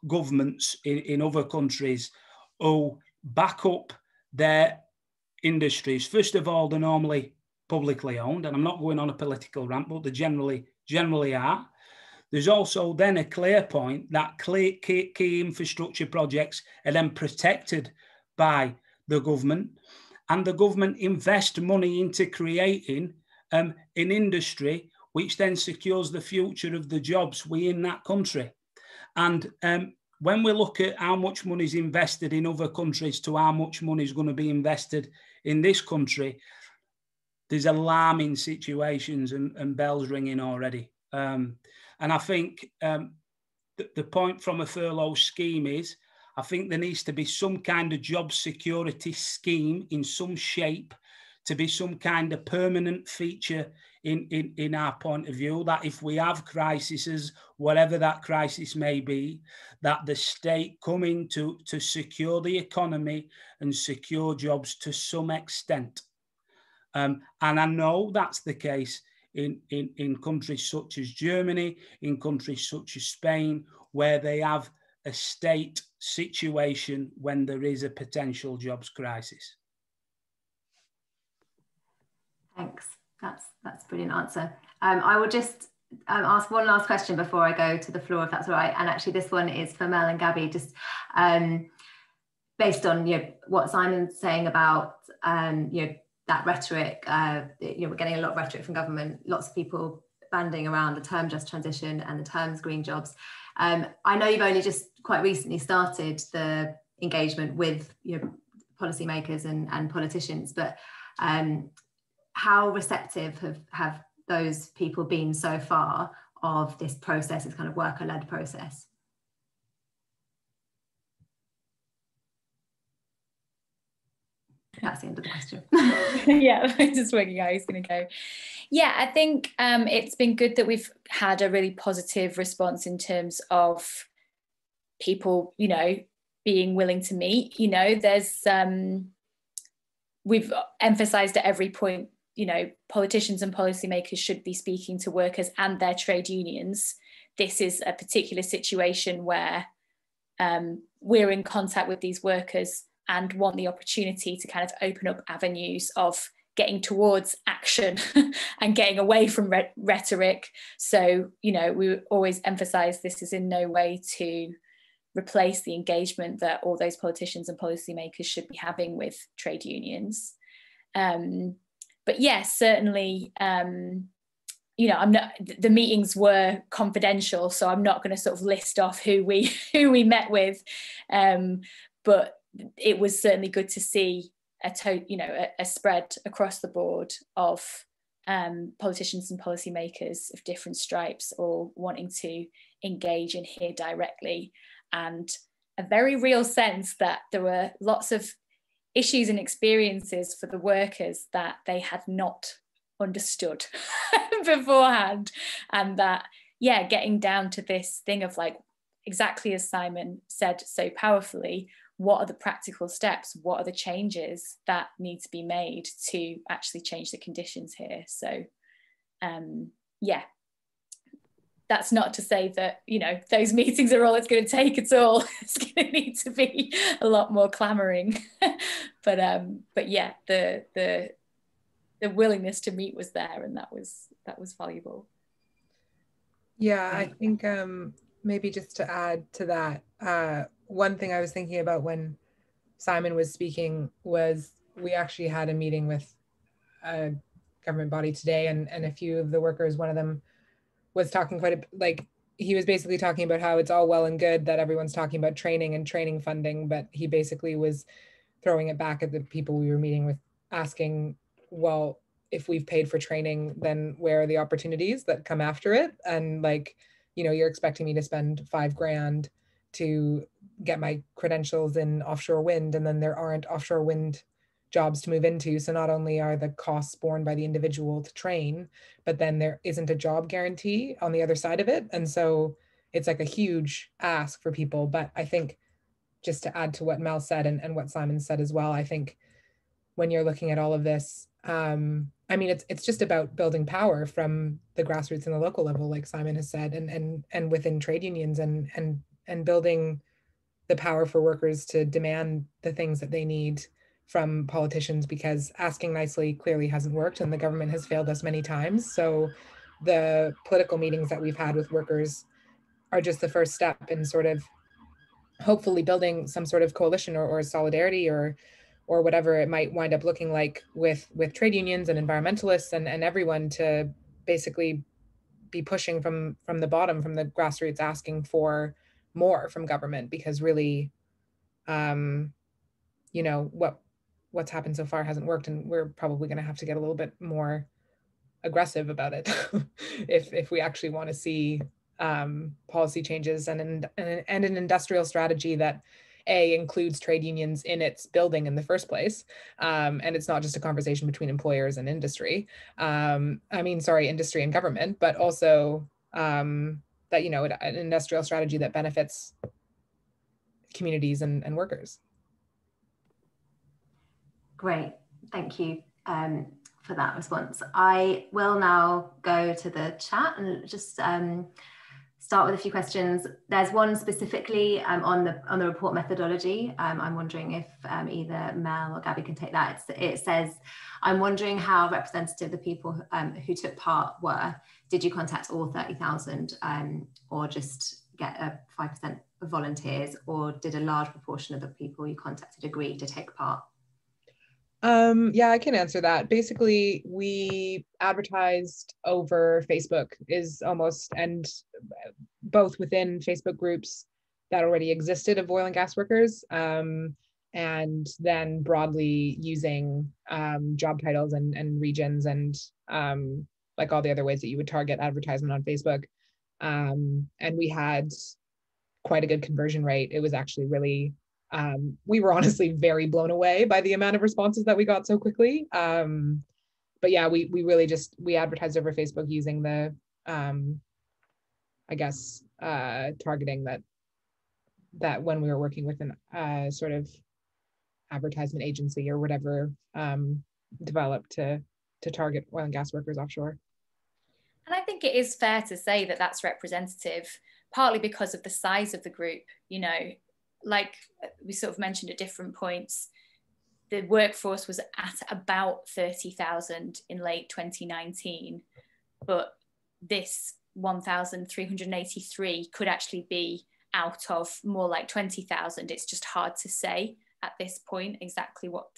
governments in other countries who back up their industries, first of all, they're normally publicly owned, and I'm not going on a political rant, but they generally are. There's also then a clear point that key infrastructure projects are then protected by the government, and the government invest money into creating an industry which then secures the future of the jobs within that country. And when we look at how much money is invested in other countries to how much money is going to be invested in this country, there's alarming situations and bells ringing already. And I think the point from a furlough scheme is, I think there needs to be some kind of job security scheme in some shape, to be some kind of permanent feature in our point of view, that if we have crises, whatever that crisis may be, that the state come in to secure the economy and secure jobs to some extent. And I know that's the case in countries such as Germany, in countries such as Spain, where they have a state situation when there is a potential jobs crisis. Thanks. That's a brilliant answer. I will just ask one last question before I go to the floor, if that's all right. And actually, this one is for Mel and Gabby. Just based on what Simon's saying about that rhetoric, we're getting a lot of rhetoric from government, lots of people banding around the term just transition and the terms green jobs. I know you've only just quite recently started the engagement with policymakers and politicians, but how receptive have those people been so far of this process, this kind of worker-led process? That's the end of the question. Yeah, I'm just working out who's going to go. Yeah, I think it's been good that we've had a really positive response in terms of people, being willing to meet. There's we've emphasised at every point, politicians and policymakers should be speaking to workers and their trade unions. This is a particular situation where we're in contact with these workers and want the opportunity to kind of open up avenues of getting towards action and getting away from rhetoric. So, we always emphasise this is in no way to replace the engagement that all those politicians and policymakers should be having with trade unions. But yes, certainly, I'm not. The meetings were confidential, so I'm not going to sort of list off who we met with, but it was certainly good to see a spread across the board of politicians and policymakers of different stripes all wanting to engage and hear directly, and a very real sense that there were lots of issues and experiences for the workers that they had not understood beforehand, and that getting down to this thing of like, exactly as Simon said so powerfully, what are the practical steps, what are the changes that need to be made to actually change the conditions here. So that's not to say that those meetings are all it's going to take at all. It's going to need to be a lot more clamoring, but yeah, the willingness to meet was there, and that was valuable. Yeah, I think maybe just to add to that, one thing I was thinking about when Simon was speaking was we actually had a meeting with a government body today, and a few of the workers, one of them was talking he was basically talking about how it's all well and good that everyone's talking about training and training funding, but he basically was throwing it back at the people we were meeting with, asking, well, if we've paid for training, then where are the opportunities that come after it? And you're expecting me to spend $5,000 to get my credentials in offshore wind, and then there aren't offshore wind jobs to move into. So not only are the costs borne by the individual to train, but then there isn't a job guarantee on the other side of it. And so it's like a huge ask for people. But I think, just to add to what Mel said and what Simon said as well, I think when you're looking at all of this, it's just about building power from the grassroots and the local level, like Simon has said, and within trade unions, and building the power for workers to demand the things that they need from politicians, because asking nicely clearly hasn't worked, and the government has failed us many times. So the political meetings that we've had with workers are just the first step in sort of hopefully building some sort of coalition or solidarity or whatever it might wind up looking like with trade unions and environmentalists and everyone, to basically be pushing from the bottom, from the grassroots, asking for more from government, because really, what's happened so far hasn't worked, and we're probably going to have to get a little bit more aggressive about it if we actually want to see policy changes and an industrial strategy that includes trade unions in its building in the first place, and it's not just a conversation between employers and industry. Industry and government, but also that an industrial strategy that benefits communities and workers. Great, thank you for that response. I will now go to the chat and just start with a few questions. There's one specifically on the report methodology. I'm wondering if either Mel or Gabby can take that. It says, I'm wondering how representative the people who took part were. Did you contact all 30,000 or just get a 5% volunteers, or did a large proportion of the people you contacted agree to take part? Yeah, I can answer that. Basically, we advertised over Facebook and both within Facebook groups that already existed of oil and gas workers, and then broadly using job titles and regions and like all the other ways that you would target advertisement on Facebook. And we had quite a good conversion rate. It was actually really, we were honestly very blown away by the amount of responses that we got so quickly. But yeah, we really we advertised over Facebook using the, I guess, targeting that when we were working with an sort of advertisement agency or whatever developed to target oil and gas workers offshore. And I think it is fair to say that that's representative, partly because of the size of the group. You know, like we sort of mentioned at different points, the workforce was at about 30,000 in late 2019, but this 1,383 could actually be out of more like 20,000. It's just hard to say at this point exactly what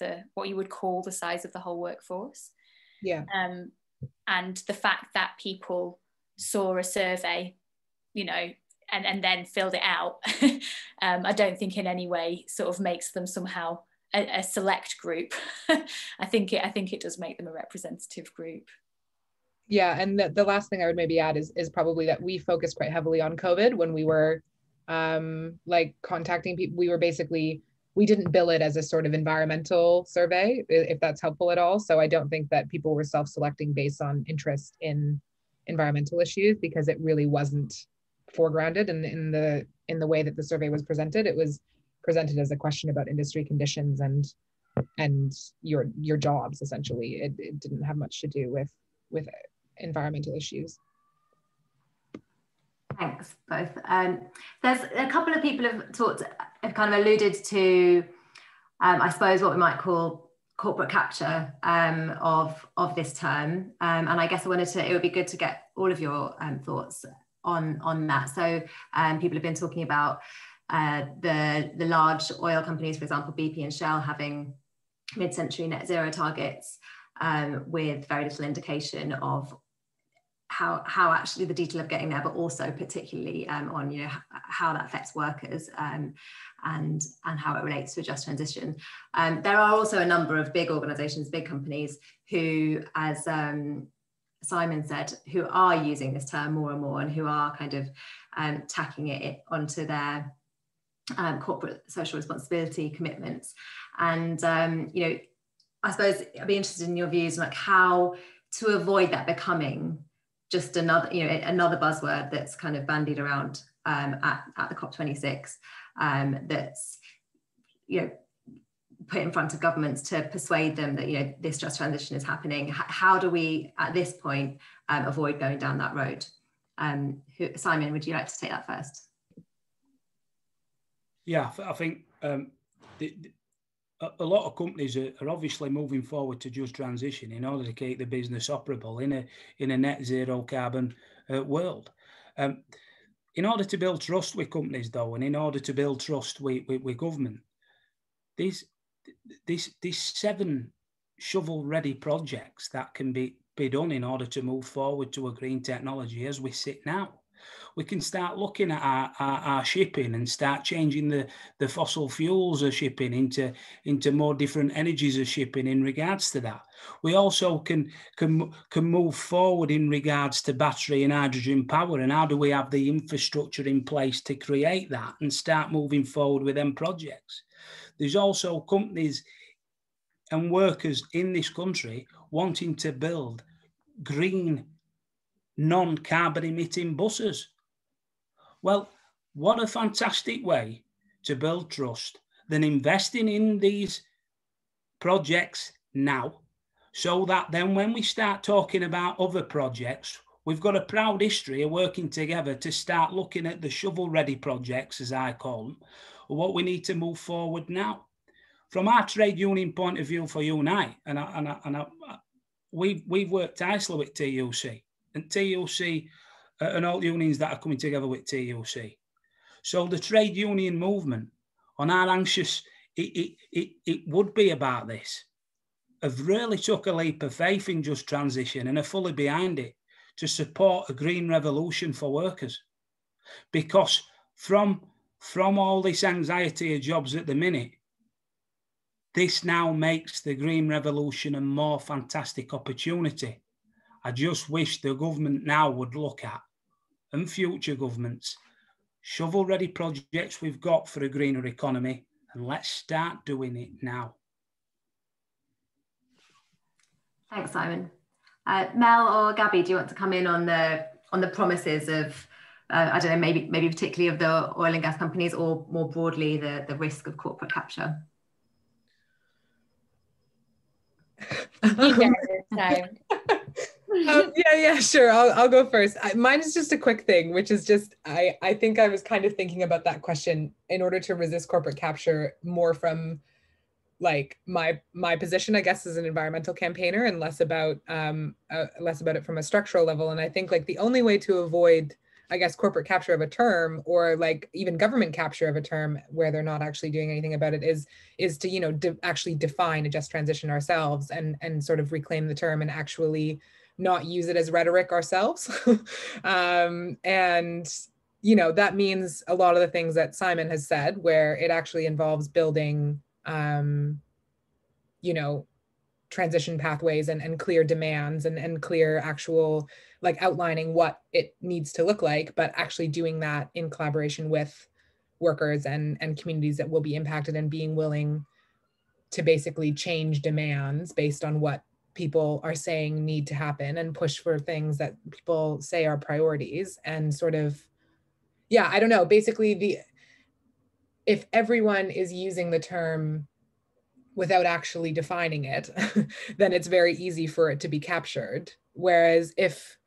you would call the size of the whole workforce. Yeah. And the fact that people saw a survey, you know, and then filled it out, I don't think in any way sort of makes them somehow a select group. I think it does make them a representative group. Yeah, and the last thing I would maybe add is probably that we focused quite heavily on COVID when we were like contacting people. We didn't bill it as a sort of environmental survey, if that's helpful at all. So I don't think that people were self-selecting based on interest in environmental issues, because it really wasn't foregrounded in the way that the survey was presented. It was presented as a question about industry conditions and your jobs, essentially. It didn't have much to do with environmental issues. Thanks, both. There's a couple of people have kind of alluded to, I suppose, what we might call corporate capture of this term. And I guess it would be good to get all of your thoughts on that. So people have been talking about the large oil companies, for example, BP and Shell, having mid-century net zero targets with very little indication of how actually the detail of getting there, but also particularly on, you know, how that affects workers and how it relates to a just transition. There are also a number of big organisations, big companies who, as Simon said, who are using this term more and more, and who are kind of tacking it onto their corporate social responsibility commitments. And you know, I suppose I'd be interested in your views, like how to avoid that becoming just another buzzword that's kind of bandied around at the COP26, that's, you know, put in front of governments to persuade them that, you know, this just transition is happening. How do we, at this point, avoid going down that road? Simon, would you like to take that first? Yeah, I think a lot of companies are obviously moving forward to just transition in order to keep the business operable in a net zero carbon world. In order to build trust with companies, though, and in order to build trust with government, these 7 shovel-ready projects that can be done in order to move forward to a green technology as we sit now. We can start looking at our shipping and start changing the fossil fuels of shipping into more different energies of shipping in regards to that. We also can move forward in regards to battery and hydrogen power, and how do we have the infrastructure in place to create that and start moving forward with them projects. There's also companies and workers in this country wanting to build green, non-carbon emitting buses. Well, what a fantastic way to build trust than investing in these projects now, so that then when we start talking about other projects, we've got a proud history of working together to start looking at the shovel-ready projects, as I call them, or what we need to move forward now. From our trade union point of view for UNI, we've worked nicely with TUC, and TUC and all unions that are coming together with TUC. So the trade union movement, on how anxious it would be about this, have really took a leap of faith in just transition and are fully behind it to support a green revolution for workers. Because from all this anxiety of jobs at the minute, this now makes the green revolution a more fantastic opportunity. I just wish the government now would look at, and future governments, shovel-ready projects we've got for a greener economy, and let's start doing it now. Thanks, Simon. Mel or Gabby, do you want to come in on the promises of, I don't know, maybe particularly of the oil and gas companies, or more broadly the risk of corporate capture? Yeah, sure. I'll go first. Mine is just a quick thing, which is just, I think I was kind of thinking about that question in order to resist corporate capture more from like my position, I guess, as an environmental campaigner, and less about it from a structural level. And I think like the only way to avoid, I guess, corporate capture of a term, or like even government capture of a term where they're not actually doing anything about it, is to, you know, actually define a just transition ourselves and sort of reclaim the term and actually not use it as rhetoric ourselves. And, you know, that means a lot of the things that Simon has said, where it actually involves building, you know, transition pathways and clear demands and clear actual, like, outlining what it needs to look like, but actually doing that in collaboration with workers and communities that will be impacted, and being willing to basically change demands based on what people are saying need to happen, and push for things that people say are priorities. And sort of, yeah, I don't know, basically if everyone is using the term without actually defining it, then it's very easy for it to be captured. Whereas if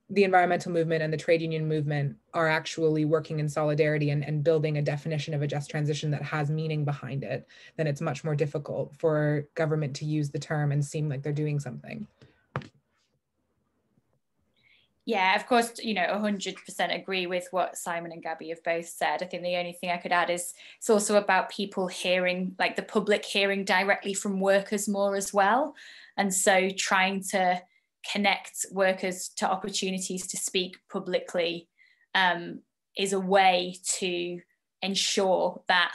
the environmental movement and the trade union movement are actually working in solidarity and building a definition of a just transition that has meaning behind it, then it's much more difficult for government to use the term and seem like they're doing something. Yeah, of course, you know, 100% agree with what Simon and Gabby have both said. I think the only thing I could add is it's also about people hearing, like the public hearing directly from workers more as well. And so trying to connect workers to opportunities to speak publicly is a way to ensure that,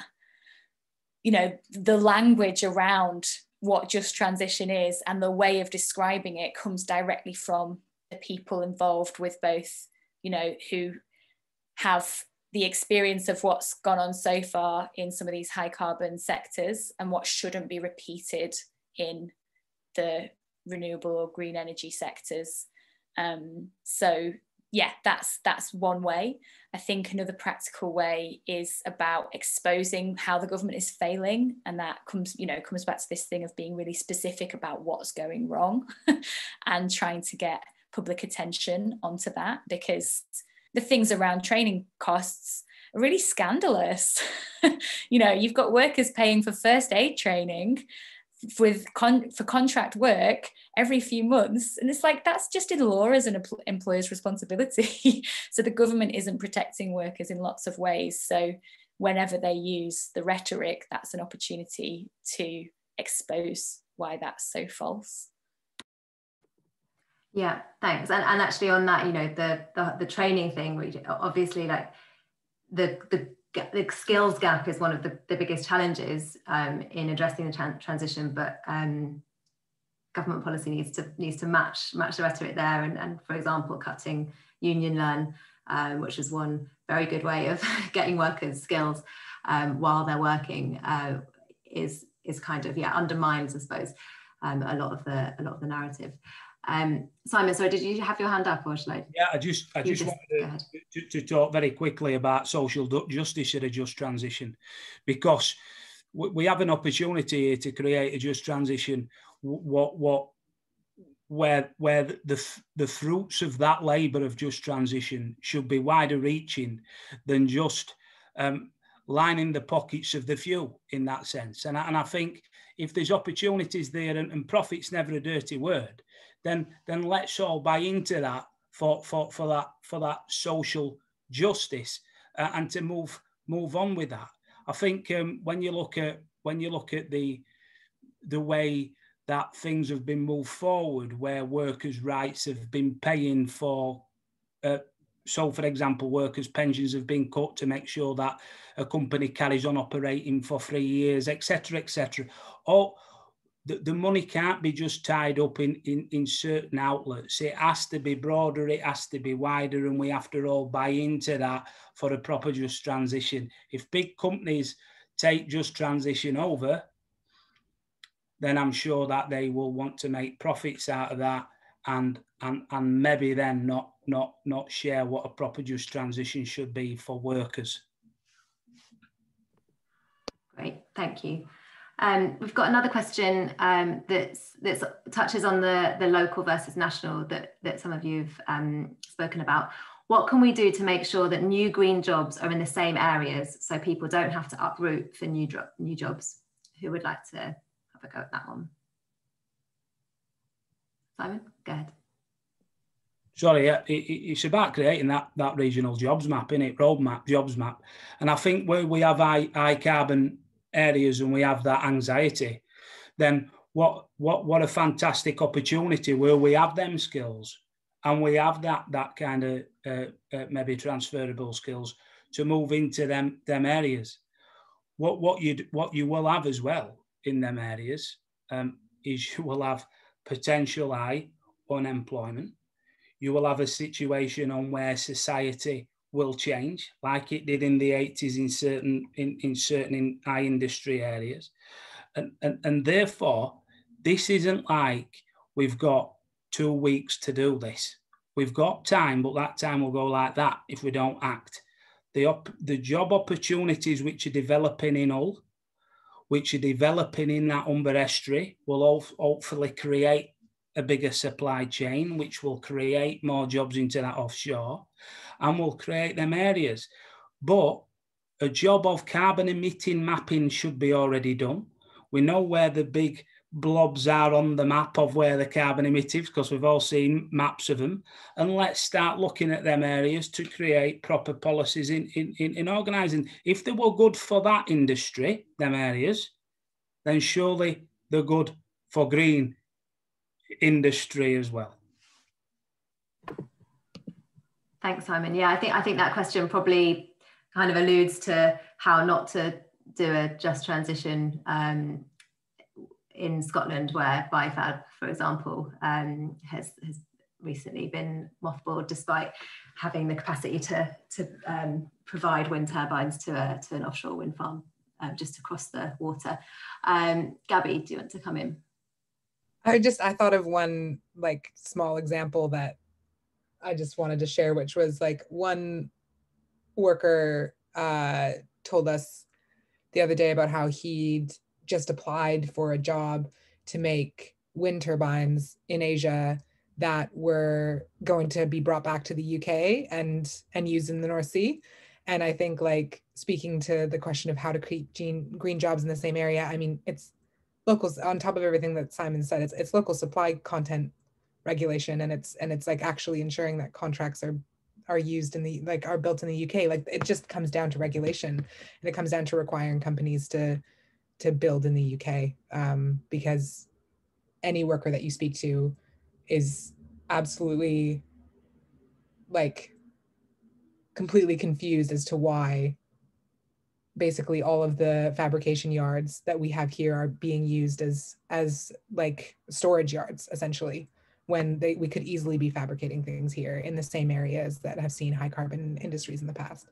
you know, the language around what just transition is and the way of describing it comes directly from the people involved with both, you know, who have the experience of what's gone on so far in some of these high carbon sectors and what shouldn't be repeated in the renewable or green energy sectors. So yeah, that's one way. I think another practical way is about exposing how the government is failing, and that comes back to this thing of being really specific about what's going wrong and trying to get public attention onto that, because the things around training costs are really scandalous. You know, you've got workers paying for first aid training for contract work every few months, and it's like, that's just in law as an employer's responsibility. So the government isn't protecting workers in lots of ways. So whenever they use the rhetoric, that's an opportunity to expose why that's so false. Yeah, thanks. And actually on that, you know, the training thing, which obviously, like the skills gap is one of the biggest challenges in addressing the transition, but government policy needs to match the rhetoric there. And for example, cutting Union Learn, which is one very good way of getting workers skills while they're working, is kind of, yeah, undermines, I suppose, a lot of the narrative. Simon, sorry, did you have your hand up, or shall I? Yeah, I just wanted to talk very quickly about social justice at a just transition, because we have an opportunity here to create a just transition where the fruits of that labour of just transition should be wider reaching than just lining the pockets of the few in that sense. And I think if there's opportunities there, and profit's never a dirty word, then let's all buy into that for that social justice. and to move on with that. I think when you look at the way that things have been moved forward, where workers' rights have been paying for, so for example, workers' pensions have been cut to make sure that a company carries on operating for 3 years, etc., etc. The money can't be just tied up in certain outlets. It has to be broader, it has to be wider, and we have to all buy into that for a proper just transition. If big companies take just transition over, then I'm sure that they will want to make profits out of that, and maybe then not share what a proper just transition should be for workers. Great, thank you. We've got another question that touches on the local versus national that some of you have spoken about. What can we do to make sure that new green jobs are in the same areas so people don't have to uproot for new jobs? Who would like to have a go at that one? Simon, go ahead. Sorry, it's about creating that regional jobs map, innit? Roadmap, jobs map. And I think where we have high carbon areas and we have that anxiety, then what a fantastic opportunity where we have them skills and we have that kind of maybe transferable skills to move into them areas. What you will have as well in them areas is you will have potential high unemployment. You will have a situation on where society will change, like it did in the 80s in certain high industry areas, and therefore this isn't like we've got 2 weeks to do this. We've got time, but that time will go like that if we don't act. The job opportunities which are developing in Hull, which are developing in that Humber estuary, will hopefully create a bigger supply chain, which will create more jobs into that offshore and will create them areas. But a job of carbon emitting mapping should be already done. We know where the big blobs are on the map of where the carbon emitters, because we've all seen maps of them. And let's start looking at them areas to create proper policies in organising. If they were good for that industry, them areas, then surely they're good for green industry as well. Thanks, Simon. Yeah, I think that question probably kind of alludes to how not to do a just transition in Scotland, where BiFab, for example, has recently been mothballed despite having the capacity to provide wind turbines to an offshore wind farm just across the water. Gabby, do you want to come in? I thought of one like small example that I just wanted to share, which was like one worker told us the other day about how he'd just applied for a job to make wind turbines in Asia that were going to be brought back to the UK and used in the North Sea. And I think, like, speaking to the question of how to create green jobs in the same area, I mean, it's locals, on top of everything that Simon said, it's local supply content regulation, and it's like actually ensuring that contracts are used in the, like, are built in the UK. Like, it just comes down to regulation, and it comes down to requiring companies to build in the UK, because any worker that you speak to is absolutely, like, completely confused as to why basically all of the fabrication yards that we have here are being used as like storage yards, essentially, when we could easily be fabricating things here in the same areas that have seen high carbon industries in the past.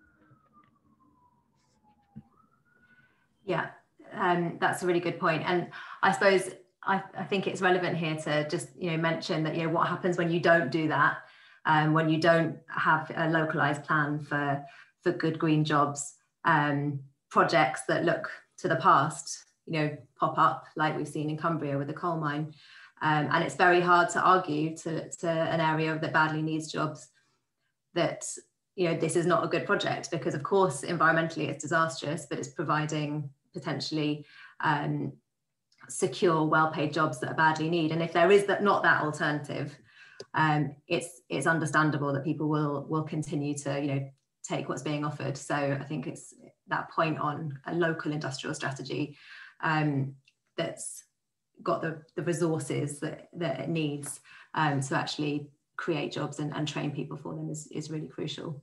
Yeah, that's a really good point. And I suppose I think it's relevant here to just, mention that, what happens when you don't do that, when you don't have a localized plan for good green jobs. Projects that look to the past, pop up, like we've seen in Cumbria with the coal mine. And it's very hard to argue to an area that badly needs jobs that, this is not a good project, because of course, environmentally it's disastrous, but it's providing potentially secure, well-paid jobs that are badly needed. And if there is not that alternative, it's understandable that people will continue to, take what's being offered. So I think it's that point on a local industrial strategy that's got the resources that it needs to actually create jobs and train people for them is really crucial.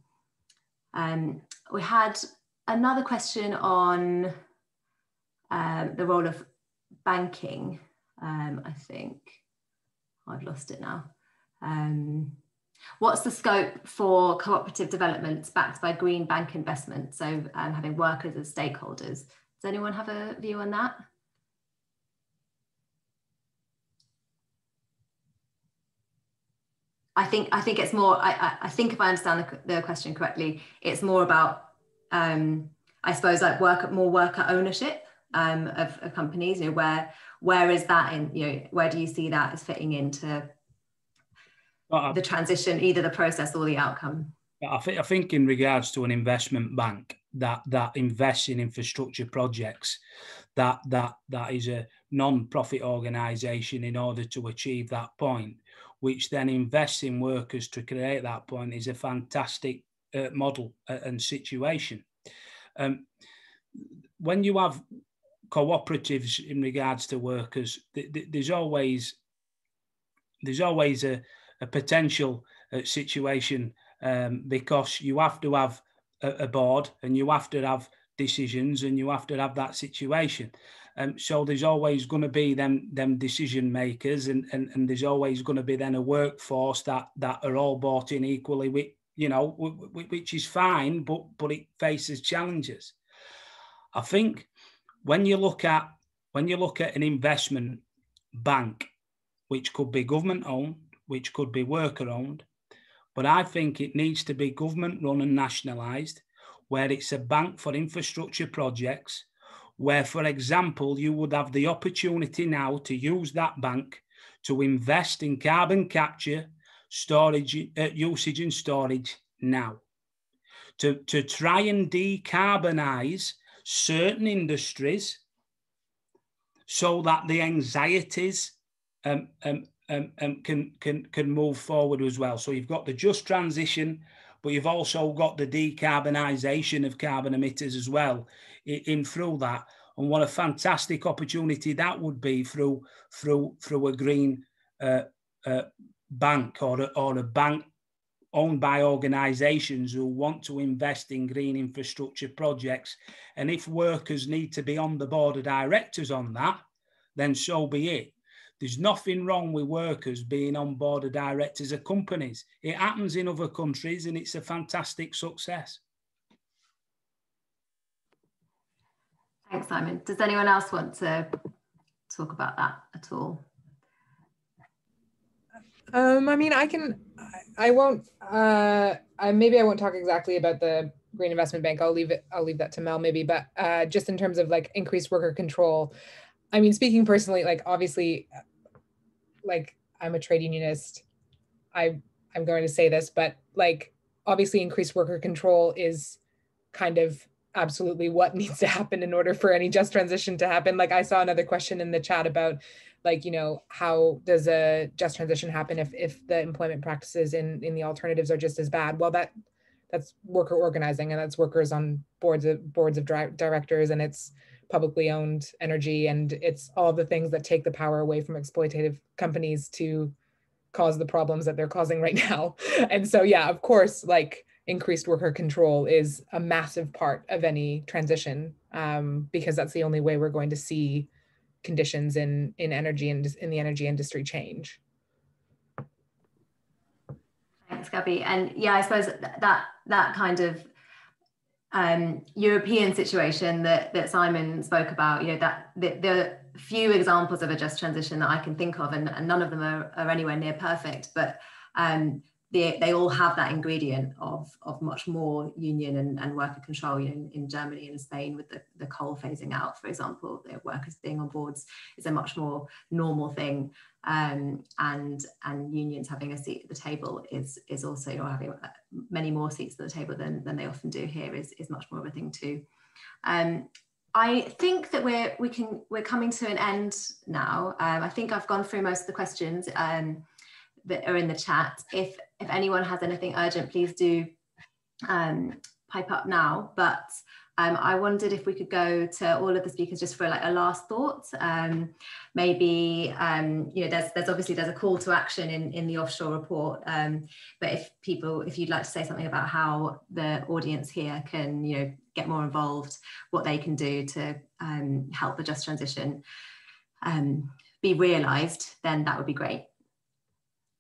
We had another question on the role of banking. I think I've lost it now. What's the scope for cooperative developments backed by green bank investment? So having workers as stakeholders. Does anyone have a view on that? I think it's more, I think if I understand the question correctly, it's more about, I suppose, like more worker ownership of companies. You know, where is that in, you know, where do you see that as fitting into the transition, either the process or the outcome? I think in regards to an investment bank that invests in infrastructure projects, that is a non-profit organisation in order to achieve that point, which then invests in workers to create that point, is a fantastic model and situation. When you have cooperatives in regards to workers, there's always a potential situation because you have to have a board and you have to have decisions and you have to have that situation. So there's always going to be them decision makers and there's always going to be then a workforce that are all bought in equally, with, you know, which is fine, but it faces challenges. I think when you look at an investment bank, which could be government owned, which could be worker owned, but I think it needs to be government run and nationalised, where it's a bank for infrastructure projects, where, for example, you would have the opportunity now to use that bank to invest in carbon capture, storage, usage and storage now, to try and decarbonise certain industries so that the anxieties can move forward as well. So you've got the just transition, but you've also got the decarbonisation of carbon emitters as well in through that. And what a fantastic opportunity that would be through a green bank or a bank owned by organisations who want to invest in green infrastructure projects. And if workers need to be on the board of directors on that, then so be it. There's nothing wrong with workers being on board of directors of companies. It happens in other countries and it's a fantastic success. Thanks, Simon. Does anyone else want to talk about that at all? I mean, maybe I won't talk exactly about the Green Investment Bank. I'll leave that to Mel maybe, but just in terms of like increased worker control, I mean, speaking personally, like obviously, like I'm a trade unionist, I'm going to say this, but like obviously increased worker control is kind of absolutely what needs to happen in order for any just transition to happen. Like I saw another question in the chat about like, you know, how does a just transition happen if the employment practices in the alternatives are just as bad? Well, that's worker organizing, and that's workers on boards of directors, and it's publicly owned energy, and it's all the things that take the power away from exploitative companies to cause the problems that they're causing right now. And so, yeah, of course, like increased worker control is a massive part of any transition, because that's the only way we're going to see conditions in energy and in the energy industry change. Thanks, Gabby. And yeah, I suppose that kind of European situation that Simon spoke about, you know, that the few examples of a just transition that I can think of, and none of them are anywhere near perfect, but they all have that ingredient of much more union and worker control. You know, in Germany and Spain with the coal phasing out, for example, the workers being on boards is a much more normal thing, and unions having a seat at the table is also, or having many more seats at the table than they often do here is much more of a thing too. I think that we're coming to an end now. I think I've gone through most of the questions that are in the chat. If anyone has anything urgent, please do pipe up now, but I wondered if we could go to all of the speakers just for like a last thought. Maybe, you know, there's a call to action in the Offshore Report, but if you'd like to say something about how the audience here can, you know, get more involved, what they can do to help the just transition be realised, then that would be great.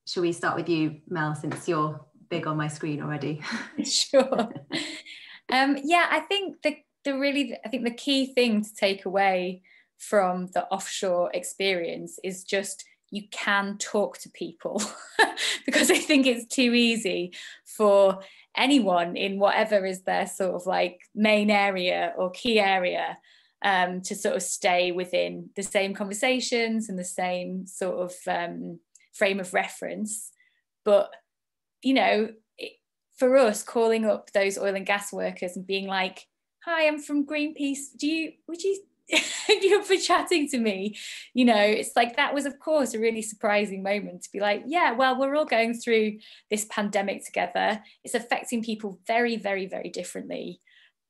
Shall we start with you, Mel, since you're big on my screen already? Sure. Yeah, I think the key thing to take away from the offshore experience is just you can talk to people because I think it's too easy for anyone in whatever is their sort of like main area or key area to sort of stay within the same conversations and the same sort of frame of reference. But, you know, for us, calling up those oil and gas workers and being like, hi, I'm from Greenpeace, would you you up for chatting to me? You know, it's like, that was of course a really surprising moment to be like, yeah, well, we're all going through this pandemic together. It's affecting people very, very, very differently.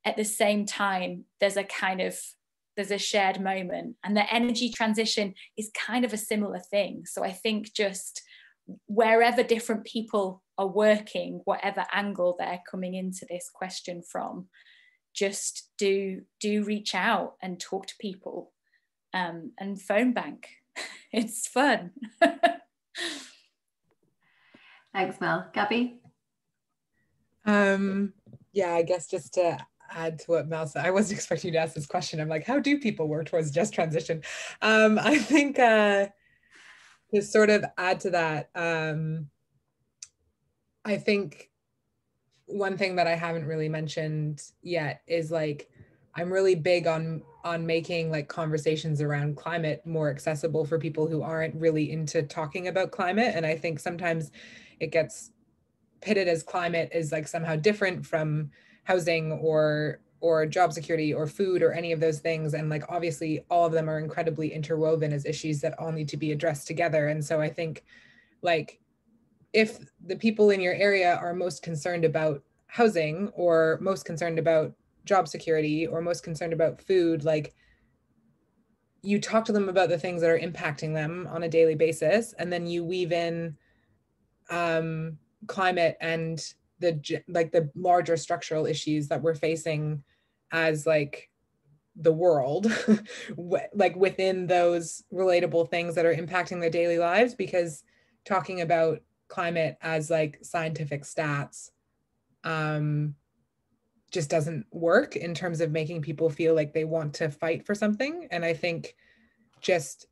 At the same time, there's a shared moment, and the energy transition is kind of a similar thing. So I think just wherever different people are working, whatever angle they're coming into this question from, just do reach out and talk to people, and phone bank. It's fun. Thanks, Mel. Gabby? Yeah, I guess just to add to what Mel said, I wasn't expecting you to ask this question. I'm like, how do people work towards just transition? I think to sort of add to that, I think one thing that I haven't really mentioned yet is like, I'm really big on making like conversations around climate more accessible for people who aren't really into talking about climate. And I think sometimes it gets pitted as climate is like somehow different from housing or job security or food or any of those things. And like, obviously all of them are incredibly interwoven as issues that all need to be addressed together. And so I think like, if the people in your area are most concerned about housing or most concerned about job security or most concerned about food, like you talk to them about the things that are impacting them on a daily basis. And then you weave in climate and the larger structural issues that we're facing as like the world, like within those relatable things that are impacting their daily lives, because talking about climate as like scientific stats just doesn't work in terms of making people feel like they want to fight for something. And I think just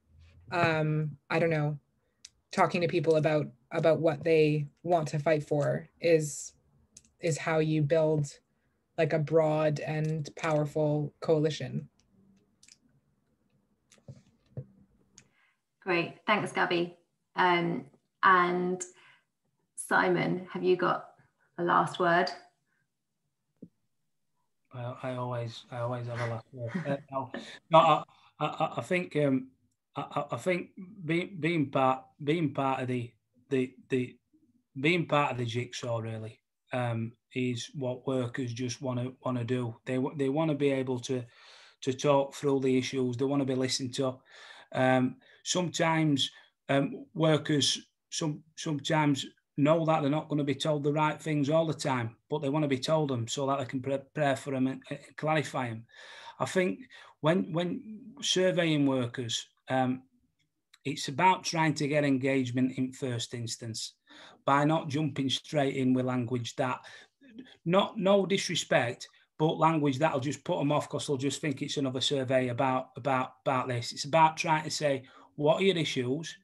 I don't know, talking to people about what they want to fight for is how you build like a broad and powerful coalition. Great, thanks, Gabby. And Simon, have you got a last word? Well, I always have a last word. No, I think I think being part of the being part of the jigsaw really is what workers just want to do. They want to be able to talk through the issues. They want to be listened to. Sometimes workers sometimes know that they're not going to be told the right things all the time, but they want to be told them so that they can prepare for them and clarify them. I think when surveying workers, it's about trying to get engagement in first instance by not jumping straight in with language that, no disrespect, but language that'll just put them off because they'll just think it's another survey about this. It's about trying to say, what are your issues?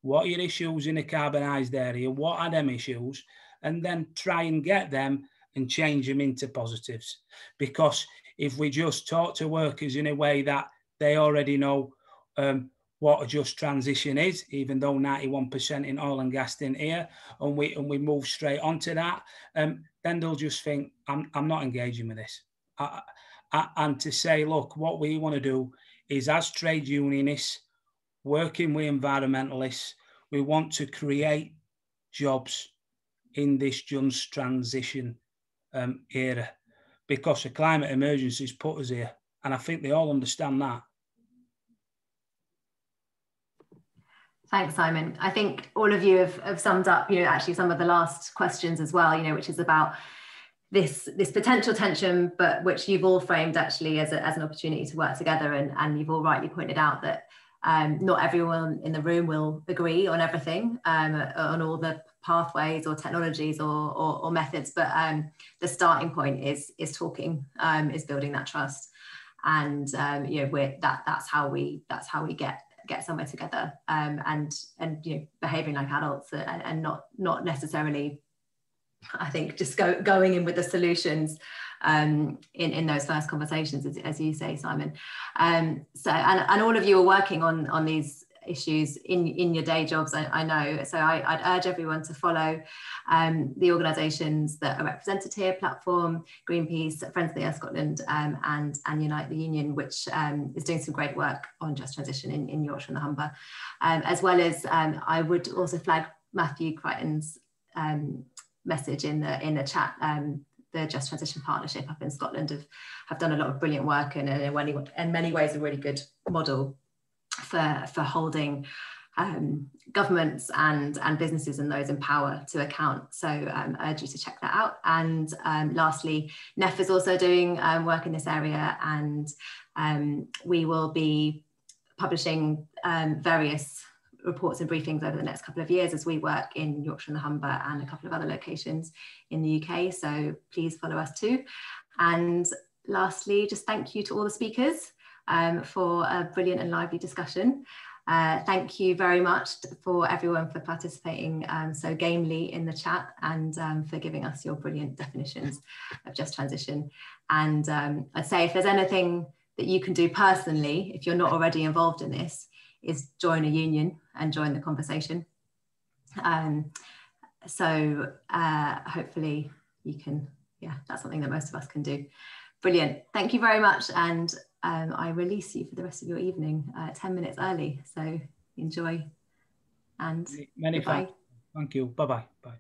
What are your issues in a carbonised area? What are them issues? And then try and get them and change them into positives. Because if we just talk to workers in a way that they already know what a just transition is, even though 91% in oil and gas didn't hear, and we move straight onto that, then they'll just think, I'm not engaging with this. And to say, look, what we want to do is, as trade unionists, working with environmentalists, we want to create jobs in this just transition era. because the climate emergency's put us here. And I think they all understand that. Thanks, Simon. I think all of you have summed up, actually some of the last questions as well, which is about this potential tension, but which you've all framed actually as an opportunity to work together. And you've all rightly pointed out that not everyone in the room will agree on everything, on all the pathways or technologies or methods, but the starting point is talking, is building that trust, and that's how we get somewhere together, and behaving like adults, and not necessarily, I think, just going in with the solutions in those first conversations, as you say, Simon. So and all of you are working on these issues in your day jobs, I know. So I'd urge everyone to follow the organisations that are represented here: Platform, Greenpeace, Friends of the Earth Scotland, and Unite the Union, which is doing some great work on just transition in Yorkshire and the Humber, as well as I would also flag Matthew Crichton's message in the chat. The Just Transition Partnership up in Scotland have done a lot of brilliant work, and in many ways a really good model for holding governments and businesses and those in power to account. So I urge you to check that out. And lastly, NEF is also doing work in this area, and we will be publishing various reports and briefings over the next couple of years as we work in Yorkshire and the Humber and a couple of other locations in the UK. So please follow us too. And lastly, just thank you to all the speakers for a brilliant and lively discussion. Thank you very much for everyone for participating so gamely in the chat, and for giving us your brilliant definitions of just transition. And I'd say, if there's anything that you can do personally, if you're not already involved in this, is join a union and join the conversation. So hopefully you can, that's something that most of us can do. Brilliant. Thank you very much. And I release you for the rest of your evening 10 minutes early. So enjoy, and many goodbye. thanks. Thank you. Bye-bye. Bye.